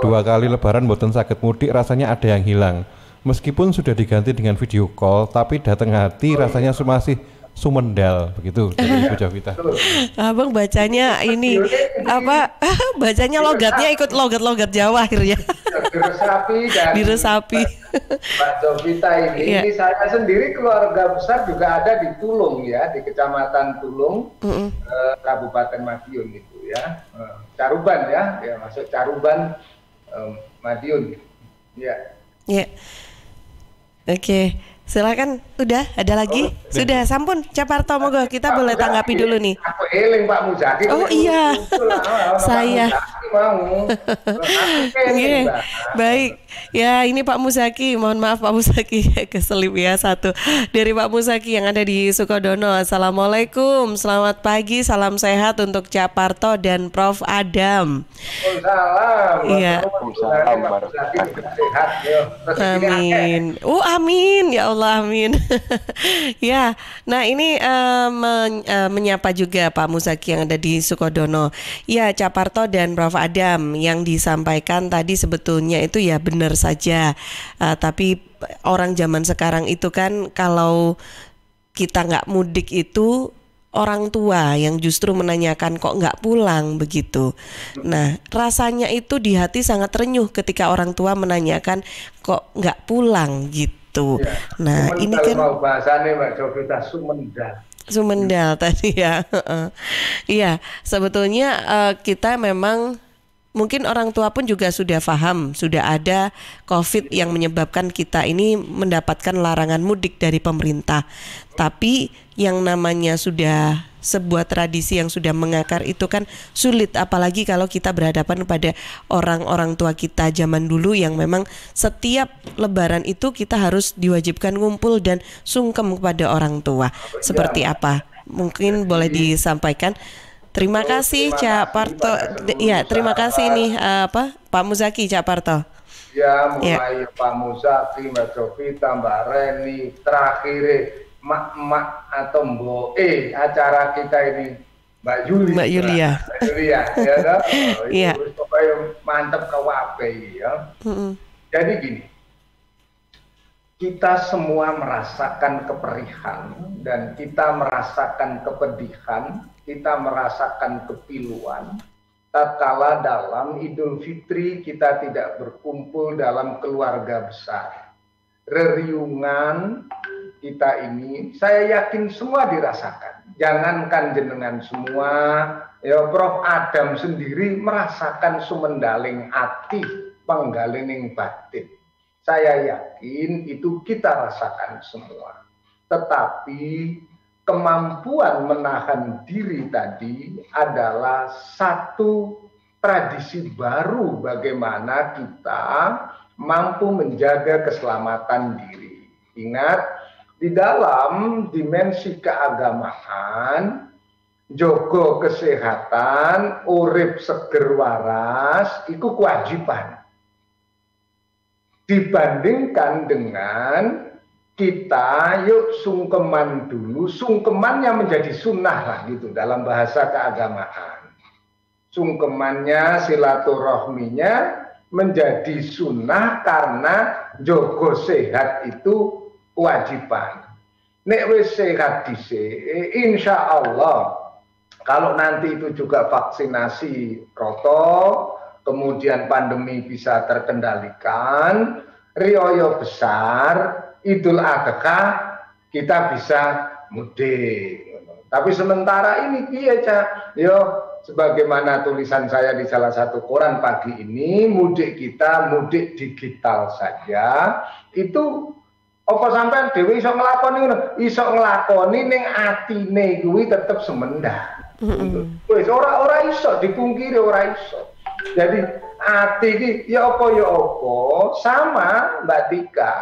2 kali lebaran mboten saged mudik, rasanya ada yang hilang. Meskipun sudah diganti dengan video call, tapi datang hati rasanya masih sumendal begitu dari Ibu Jovita. Abang bacanya ini bacanya logatnya ikut logat Jawa akhirnya. Diresapi. Mbak Jovita ini saya sendiri keluarga besar juga ada di Tulung ya, di Kecamatan Tulung, Kabupaten Madiun gitu ya. Caruban ya masuk Caruban, Madiun. Ya. Oke. Silakan, udah ada lagi? Sudah, sampun, Caparto, monggo kita boleh tanggapi dulu nih. Aku eling Pak Muzaki. Oh iya. Saya. mau. Nggih, baik. Ya, ini Pak Muzaki. Mohon maaf Pak Muzaki, keselip ya satu. Dari Pak Muzaki yang ada di Sukodono. Assalamualaikum, selamat pagi, salam sehat untuk Cak Parto dan Prof. Adam. Waalaikumsalam. Iya. Sehat ya. Amin. Amin ya Allah, amin. Ya, nah ini menyapa juga Pak Muzaki yang ada di Sukodono. Ya, Cak Parto dan Prof. Adam yang disampaikan tadi sebetulnya itu ya benar saja. Tapi orang zaman sekarang itu kan kalau kita nggak mudik itu orang tua yang justru menanyakan kok nggak pulang begitu. Nah, rasanya itu di hati sangat renyuh ketika orang tua menanyakan kok nggak pulang gitu. Ya. Nah, ini kan mau bahasanya Mbak Jovita Sumendal tadi ya. Iya, sebetulnya kita memang mungkin orang tua pun juga sudah paham, sudah ada COVID yang menyebabkan kita ini mendapatkan larangan mudik dari pemerintah. Tapi yang namanya sudah sebuah tradisi yang sudah mengakar itu kan sulit, apalagi kalau kita berhadapan pada orang-orang tua kita zaman dulu yang memang setiap lebaran itu kita harus diwajibkan ngumpul dan sungkem kepada orang tua. Seperti apa? Mungkin boleh disampaikan. Terima kasih Cak Parto. Ya, terima kasih nih Pak Muzaki, Cak Parto. Ya, mulai Pak Muzaki, Mbak Jovita, Mbak Reni, terakhir Mak atau Mbok acara kita ini Mbak Yuli. Mbak Yulia. Mbak Yulia, ya kan? Iya. Supaya mantap ke WP ya. Jadi gini, kita semua merasakan keperihan dan kita merasakan kepedihan, kita merasakan kepiluan tatkala dalam Idul Fitri kita tidak berkumpul dalam keluarga besar. Reriungan kita ini saya yakin semua dirasakan. Jangankan jenengan semua, ya Prof. Adam sendiri merasakan sumendaling ati, penggalining batin. Saya yakin itu kita rasakan semua. Tetapi kemampuan menahan diri tadi adalah satu tradisi baru bagaimana kita mampu menjaga keselamatan diri. Ingat, di dalam dimensi keagamaan, jogo kesehatan, urip seger waras, itu kewajiban. Dibandingkan dengan kita yuk sungkeman dulu, sungkemannya menjadi sunnah lah gitu dalam bahasa keagamaan. Sungkemannya, silaturahminya menjadi sunnah karena jogo sehat itu kewajiban. Nek wis sehat dhisik, insya Allah kalau nanti itu juga vaksinasi roto, kemudian pandemi bisa terkendalikan, rioyo besar, Idul Adha kita bisa mudik. Tapi sementara ini piye Cak? Yo sebagaimana tulisan saya di salah satu koran pagi ini, mudik kita mudik digital saja. Itu apa sampean dhewe iso nglakoni ngono? Iso nglakoni ning atine kuwi tetep semendah. Wis ora iso dipungkiri, ora iso. Jadi ati iki ya apa sama Mbak Tika.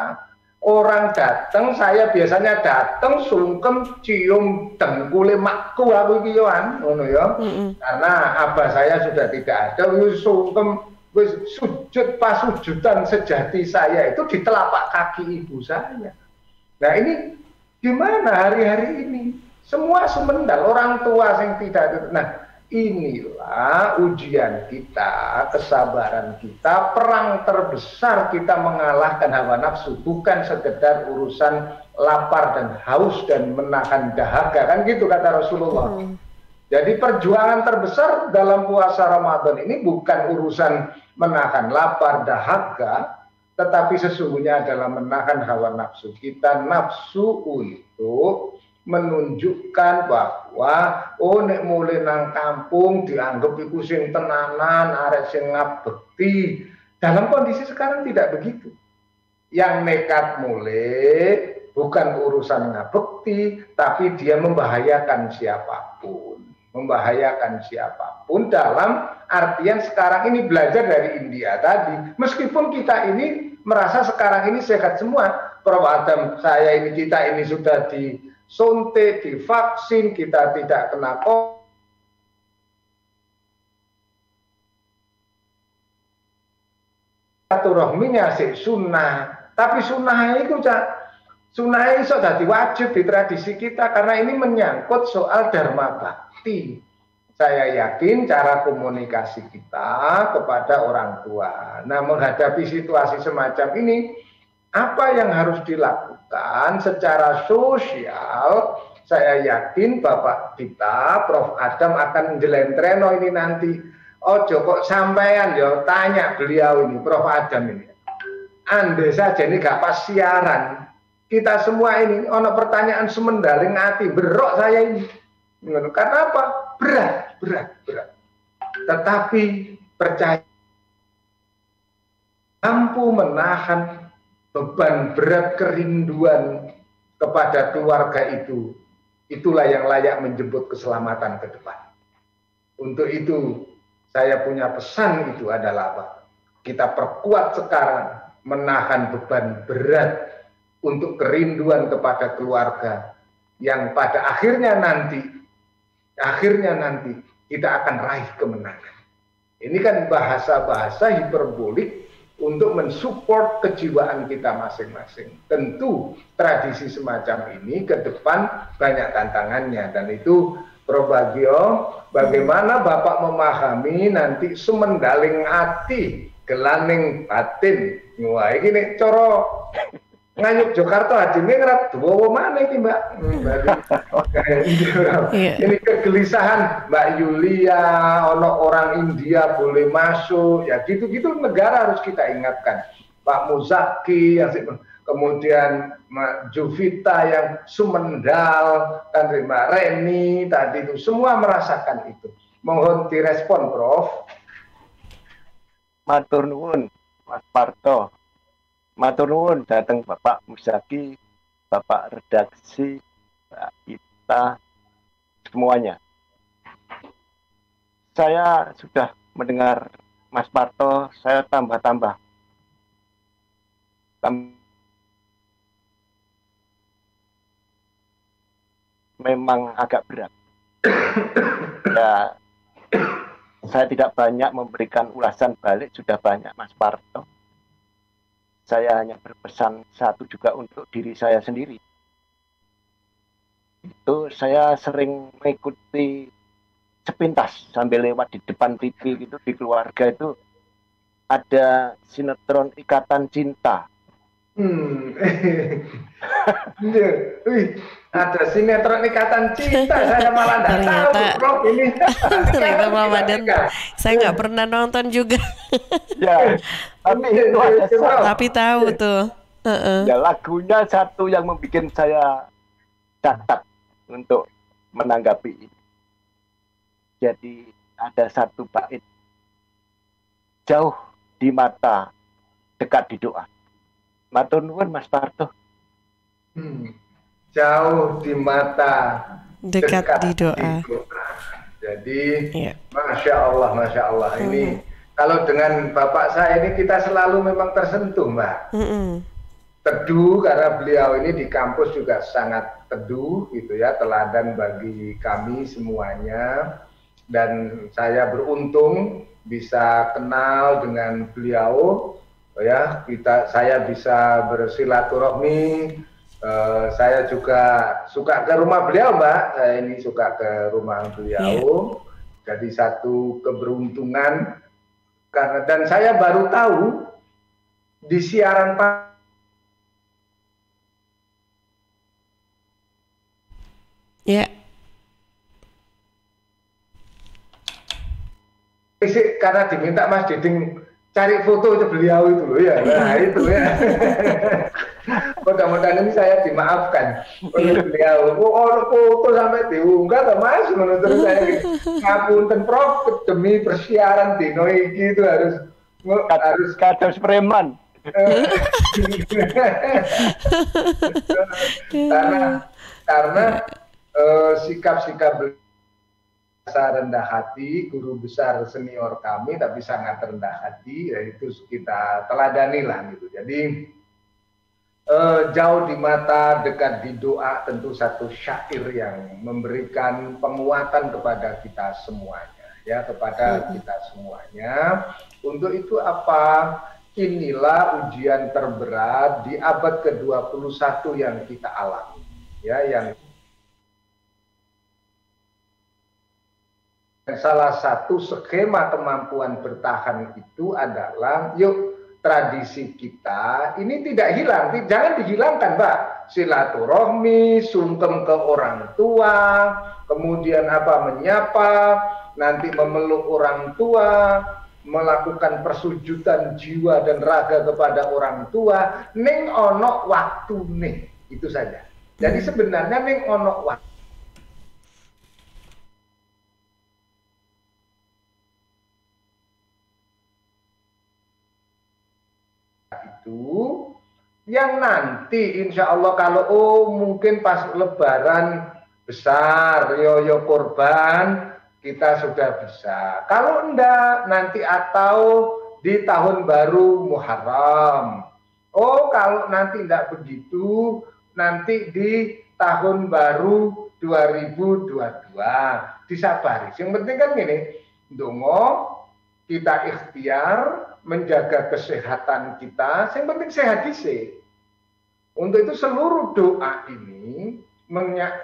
Orang datang, saya biasanya datang sungkem cium dengkule makku aku iki yoan, ngono ya. Karena abah saya sudah tidak ada, wis sungkem wis sujud pasujudan sejati saya itu di telapak kaki ibu saya. Nah, ini gimana hari-hari ini? Semua semendal, orang tua yang tidak. Nah, inilah ujian kita, kesabaran kita, perang terbesar kita mengalahkan hawa nafsu, bukan sekedar urusan lapar dan haus dan menahan dahaga, kan gitu kata Rasulullah. Jadi perjuangan terbesar dalam puasa Ramadan ini bukan urusan menahan lapar dahaga, tetapi sesungguhnya adalah menahan hawa nafsu kita, nafsu untuk menunjukkan bahwa nek mulai nang kampung dianggap iku sing tenanan, arek sing ngabekti. Dalam kondisi sekarang tidak begitu. Yang nekat mulai bukan urusan ngabekti, tapi dia membahayakan siapapun. membahayakan siapapun dalam artian sekarang ini belajar dari India tadi. Meskipun kita ini merasa sekarang ini sehat semua, Prof. Adam, saya ini, kita ini sudah disuntik, divaksin, kita tidak kena COVID. Silaturahminya sih sunnah, tapi sunnah itu sunnah itu sudah wajib di tradisi kita karena ini menyangkut soal dharma bakti. Saya yakin cara komunikasi kita kepada orang tua. Nah, menghadapi situasi semacam ini, apa yang harus dilakukan secara sosial? Saya yakin Bapak kita, Prof. Adam akan menjelentreno ini nanti. Oh, kok sampean ya tanya beliau ini, Prof. Adam ini. Andai saja ini gak pas siaran, kita semua ini ono pertanyaan semendaling hati, berok saya ini. Karena apa? Berat. Tetapi percaya mampu menahan beban berat kerinduan kepada keluarga itu. Itulah yang layak menjemput keselamatan ke depan. Untuk itu saya punya pesan itu adalah apa? Kita perkuat sekarang menahan beban berat untuk kerinduan kepada keluarga yang pada akhirnya nanti kita akan raih kemenangan. Ini kan bahasa-bahasa hiperbolik untuk mensupport kejiwaan kita masing-masing. Tentu tradisi semacam ini ke depan banyak tantangannya dan itu Prof. Bagio, bagaimana Bapak memahami nanti sumendaling hati, gelaning batin. Wah, ini coro ngayuk Jakarta hadirin ngerat dua mana ini Mbak? Ini kegelisahan Mbak Yulia, ono orang India boleh masuk, ya gitu-gitu negara harus kita ingatkan. Pak Muzaki yang kemudian Mbak Juvita yang Sumendal, dan Mbak Reni tadi itu semua merasakan itu. Mohon direspon, Prof. Matur nuwun, Mas Parto. Matur nuwun datang Bapak Muzaki, Bapak redaksi, Mbak Ita, semuanya. Saya sudah mendengar Mas Parto, saya tambah-tambah. Memang agak berat. Ya, saya tidak banyak memberikan ulasan balik, sudah banyak Mas Parto. Saya hanya berpesan satu juga untuk diri saya sendiri. Itu saya sering mengikuti sepintas sambil lewat di depan TV gitu, di keluarga itu ada sinetron Ikatan Cinta. Ada sinetron Ikatan Cinta, saya malah tidak tahu Prof ini. Ternyata Ramadan saya nggak pernah nonton juga. Ya, tapi itu ada tapi tahu tuh. Ya, lagunya satu yang membuat saya catat untuk menanggapi ini. Jadi ada satu bait, jauh di mata, dekat di doa. Matur nuwun Mas Parto. Jauh di mata, dekat di doa. Jadi, Masya Allah. Ini kalau dengan Bapak saya ini kita selalu memang tersentuh, Mbak. Teduh karena beliau ini di kampus juga sangat teduh, gitu ya, teladan bagi kami semuanya. Dan saya beruntung bisa kenal dengan beliau. Ya, saya bisa bersilaturahmi. Saya juga suka ke rumah beliau, Mbak. Saya ini suka ke rumah beliau. Jadi satu keberuntungan karena, dan saya baru tahu di siaran karena diminta Mas Diding cari foto itu beliau itu loh ya. Nah itu ya. Mudah-mudahan ini saya dimaafkan oleh beliau. Foto sampai diunggah atau Mas menurut saya ngapunten Prof demi persiaran dino iki itu harus kados preman. karena sikap-sikap rendah hati, guru besar senior kami tapi sangat rendah hati, yaitu kita teladani lah gitu. Jadi jauh di mata, dekat di doa, tentu satu syair yang memberikan penguatan kepada kita semuanya, ya, kepada kita semuanya. Untuk itu apa? Inilah ujian terberat di abad ke-21 yang kita alami, ya, yang salah satu skema kemampuan bertahan itu adalah, yuk, tradisi kita ini tidak hilang, jangan dihilangkan, Mbak. Silaturahmi, sungkem ke orang tua, kemudian menyapa, nanti memeluk orang tua, melakukan persujudan jiwa dan raga kepada orang tua, ning ono waktu nih, itu saja. Jadi sebenarnya ning ono waktu itu yang nanti insya Allah kalau mungkin pas lebaran besar yo kurban kita sudah bisa, kalau enggak nanti atau di tahun baru Muharram, kalau nanti enggak begitu nanti di tahun baru 2022, disabari. Yang penting kan gini, dongo kita ikhtiar menjaga kesehatan kita, yang penting sehat dhisik. Untuk itu seluruh doa ini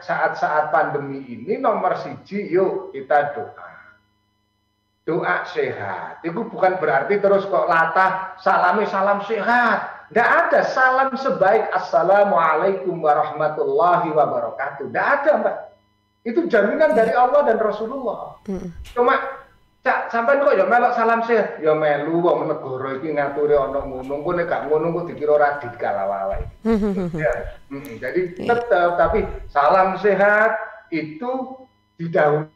saat-saat pandemi ini nomor siji, yuk kita doa sehat. Itu bukan berarti terus kok latah salam sehat. Nggak ada salam sebaik assalamualaikum warahmatullahi wabarakatuh. Nggak ada, Mbak. Itu jaminan dari Allah dan Rasulullah. Cuma sampai kok ya melok salam sehat, ya melu wong negara iki ngaturi ana ngono, kok nek gak ngono kok dikira radikal awake. Ya. Jadi tetap, tapi salam sehat itu didahului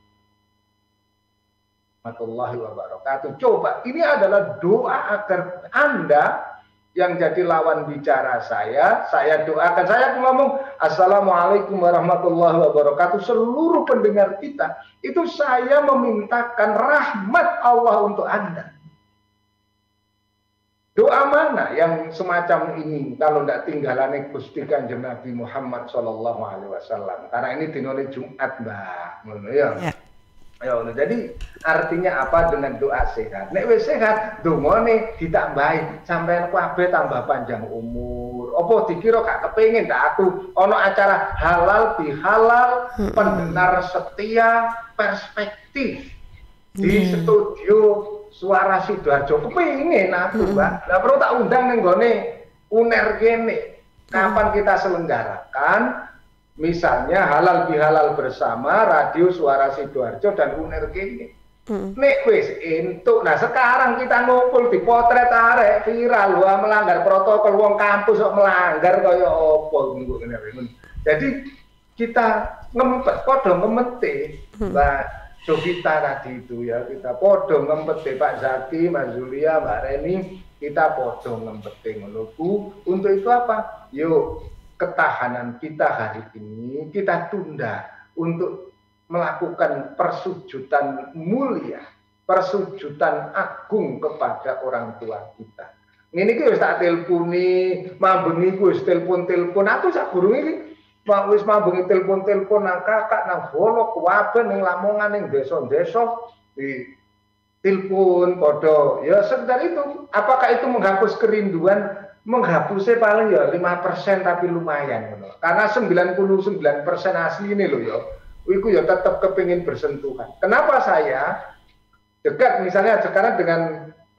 warahmatullahi wabarakatuh. Coba, ini adalah doa agar Anda yang jadi lawan bicara saya doakan, saya ngomong assalamualaikum warahmatullahi wabarakatuh, seluruh pendengar kita itu saya memintakan rahmat Allah untuk Anda. Doa mana yang semacam ini kalau tidak tinggalane Gusti Kanjeng Nabi Muhammad SAW, karena ini dinone Jumat, Mbak, ngono ya. Ya, jadi artinya apa dengan doa sehat? Nek wis sehat, dongane ditambahi sampean kabeh tambah panjang umur. Apa dikira gak kepengin tak aku ono acara halal bihalal, pendengar setia perspektif di studio Suara Sidoarjo. Kepengin aku, Mbak. Lah perlu tak undang ning gone UNER kene. Kapan kita selenggarakan? Misalnya halal bihalal bersama Radio Suara Sidoarjo dan UNER kene. Nek wis entuk, nah sekarang kita ngumpul di potret arek viral, wah melanggar protokol, wong kampus kok melanggar kaya apa niku kene. Jadi kita ngempet, podo ngempete, Mbak Jovita tadi itu ya, kita podo ngempete, Pak Zaki, Mas Zulia, Mbak Reni, kita podo ngempete ngono ku. Untuk itu apa? Yuk, ketahanan kita hari ini kita tunda untuk melakukan persujudan mulia, persujudan agung kepada orang tua kita. Ini wis tak telponi, mambengi wis telepon-telepon, aku sak gurung iki wis mambengi telepon-telepon nang kakak nang Bolo kuwabe ning Lamongan ning desa-desa di telepon padha. Ya sekedar itu. Apakah itu menghapus kerinduan? Menghapusnya paling ya 5% tapi lumayan. Karena 99% asli ini loh ya. Iku ya tetap kepingin bersentuhan. Kenapa saya dekat misalnya sekarang dengan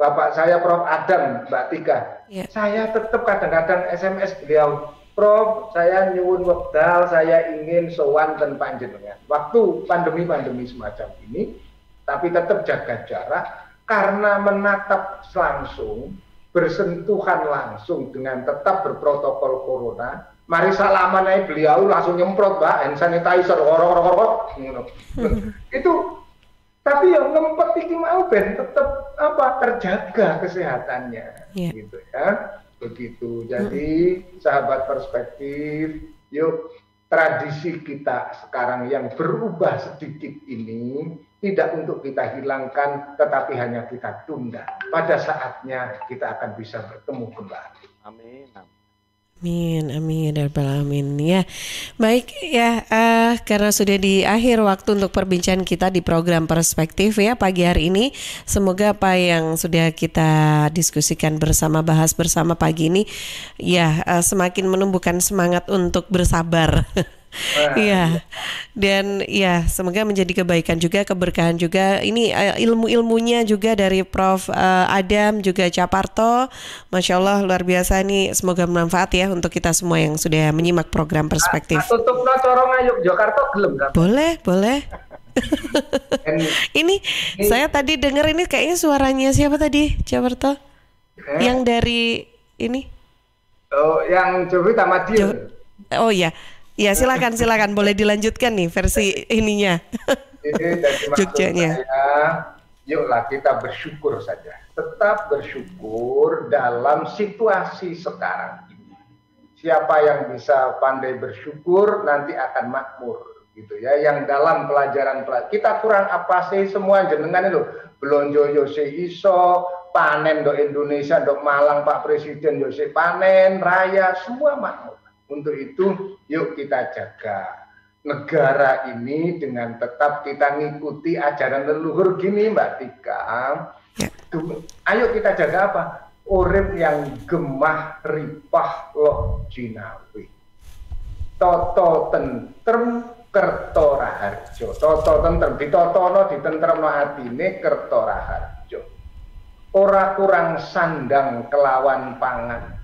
bapak saya Prof Adam, Mbak Tika. Yeah. Saya tetap kadang-kadang SMS beliau, Prof, saya nyuwun wekdal, saya ingin sowan ten panjenengan. Waktu pandemi-pandemi semacam ini, tapi tetap jaga jarak karena menatap langsung, bersentuhan langsung dengan tetap berprotokol corona. Mari salaman aja beliau langsung nyemprot, Mbak, hand sanitizer, itu. Tapi yang ngempet iki mau ben tetap terjaga kesehatannya, gitu ya. Begitu. Jadi sahabat perspektif, yuk tradisi kita sekarang yang berubah sedikit ini tidak untuk kita hilangkan, tetapi hanya kita tunda. Pada saatnya kita akan bisa bertemu kembali. Amin. Amin, amin, ya rabbal alamin. Ya, baik ya, karena sudah di akhir waktu untuk perbincangan kita di program Perspektif ya pagi hari ini. Semoga apa yang sudah kita diskusikan bersama, bahas bersama pagi ini, ya semakin menumbuhkan semangat untuk bersabar. Iya, dan ya semoga menjadi kebaikan juga, keberkahan juga. Ini ilmu-ilmunya juga dari Prof. Adam juga Caparto, Masya Allah luar biasa nih. Semoga bermanfaat ya untuk kita semua yang sudah menyimak program Perspektif. Tutupno corong Yogyakarta gelem kan? Boleh. Ini saya tadi dengar ini kayaknya suaranya siapa tadi, Caparto? Yang dari ini? Oh, yang Jovita Madiun. Oh iya. Ya silakan boleh dilanjutkan nih versi ininya. Ini dari Jogjanya. Yuklah kita bersyukur saja. Tetap bersyukur dalam situasi sekarang ini. Siapa yang bisa pandai bersyukur nanti akan makmur gitu ya. Yang dalam pelajaran kita kurang apa sih semua jenengan itu belonjo yose iso panen do Indonesia do Malang Pak Presiden yose panen raya semua makmur. Untuk itu, yuk kita jaga negara ini dengan tetap kita ngikuti ajaran leluhur gini Mbak Tika. Ayo kita jaga apa? Urip yang gemah ripah loh jinawi. Toto tentrem kerto raharjo. Toto tentrem ditotono ditentremno atine kerto raharjo. Ora kurang sandang kelawan pangan.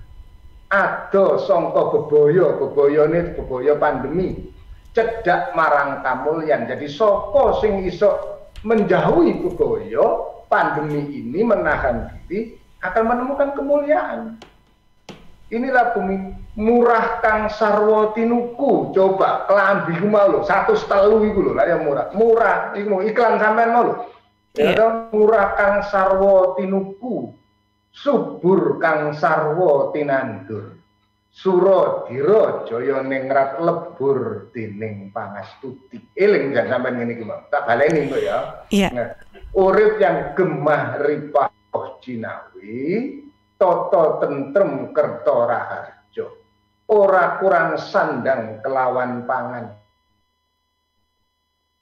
Ado songko beboyone beboyo pandemi cedak marang kamulyan. Jadi soko sing iso menjauhi beboyo pandemi ini menahan diri akan menemukan kemuliaan. Inilah bumi murah kang sarwo tinuku. Coba kelambi ku mau lho 1,3 iku lho lah ya murah iku iklan sampean mau lho. Ya murah kang sarwo tinuku. Subur kang sarwo tinandur suro dira jaya ningrat lebur dening pangastuti. Eling jan sampean ngene iki Mbak. Tak baleni kok ya. Nah, urip yang gemah ripah jinawi toto tentrem kerto raharjo. Ora kurang sandang kelawan pangan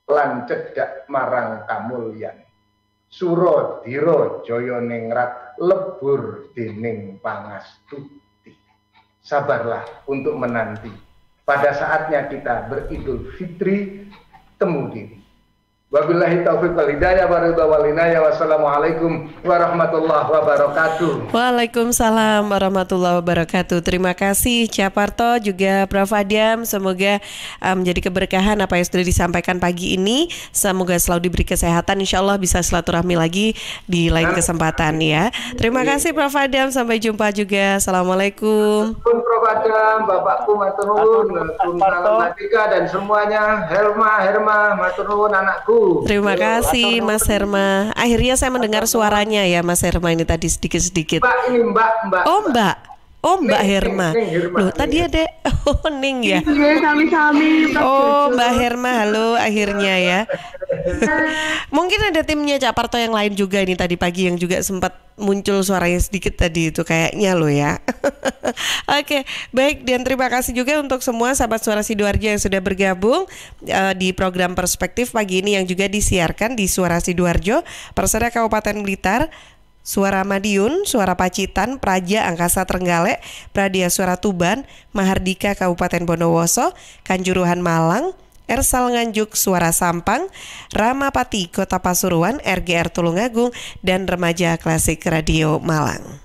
lan cedak marang kamulyan. Suro dira jaya ningrat lebur dening pangastuti. Sabarlah untuk menanti. Pada saatnya kita beridul fitri, temu diri. Wabillahi taufiq wal hidayah wal inayah. Wassalamualaikum warahmatullahi wabarakatuh. Waalaikumsalam warahmatullahi wabarakatuh. Terima kasih Caparto juga Prof. Adam. Semoga menjadi keberkahan apa yang sudah disampaikan pagi ini. Semoga selalu diberi kesehatan. Insya Allah bisa silaturahmi lagi di lain kesempatan ya. Terima kasih Prof. Adam. Sampai jumpa juga. Assalamualaikum. Prof. Adam, Bapakku matur nuwun, Salam Matika dan semuanya. Herma matur nuwun anakku. Terima kasih Mas Herma. Akhirnya saya mendengar suaranya ya Mas Herma ini tadi sedikit-sedikit. Mbak ini Mbak. Oh Mbak Herma. Loh tadi ada Ning ya. Iya sami-sami. Oh Mbak Herma, halo akhirnya ya. Mungkin ada timnya Caparto yang lain juga ini tadi pagi yang juga sempat muncul suaranya sedikit tadi itu kayaknya lo ya. Oke, baik dan terima kasih juga untuk semua sahabat Suara Sidoarjo yang sudah bergabung di program Perspektif pagi ini yang juga disiarkan di Suara Sidoarjo, Persada Kabupaten Blitar, Suara Madiun, Suara Pacitan, Praja Angkasa Trenggalek, Pradia Suara Tuban, Mahardika Kabupaten Bondowoso, Kanjuruhan Malang, Ersal Nganjuk Suara Sampang, Ramapati Kota Pasuruan, RGR Tulungagung, dan Remaja Klasik Radio Malang.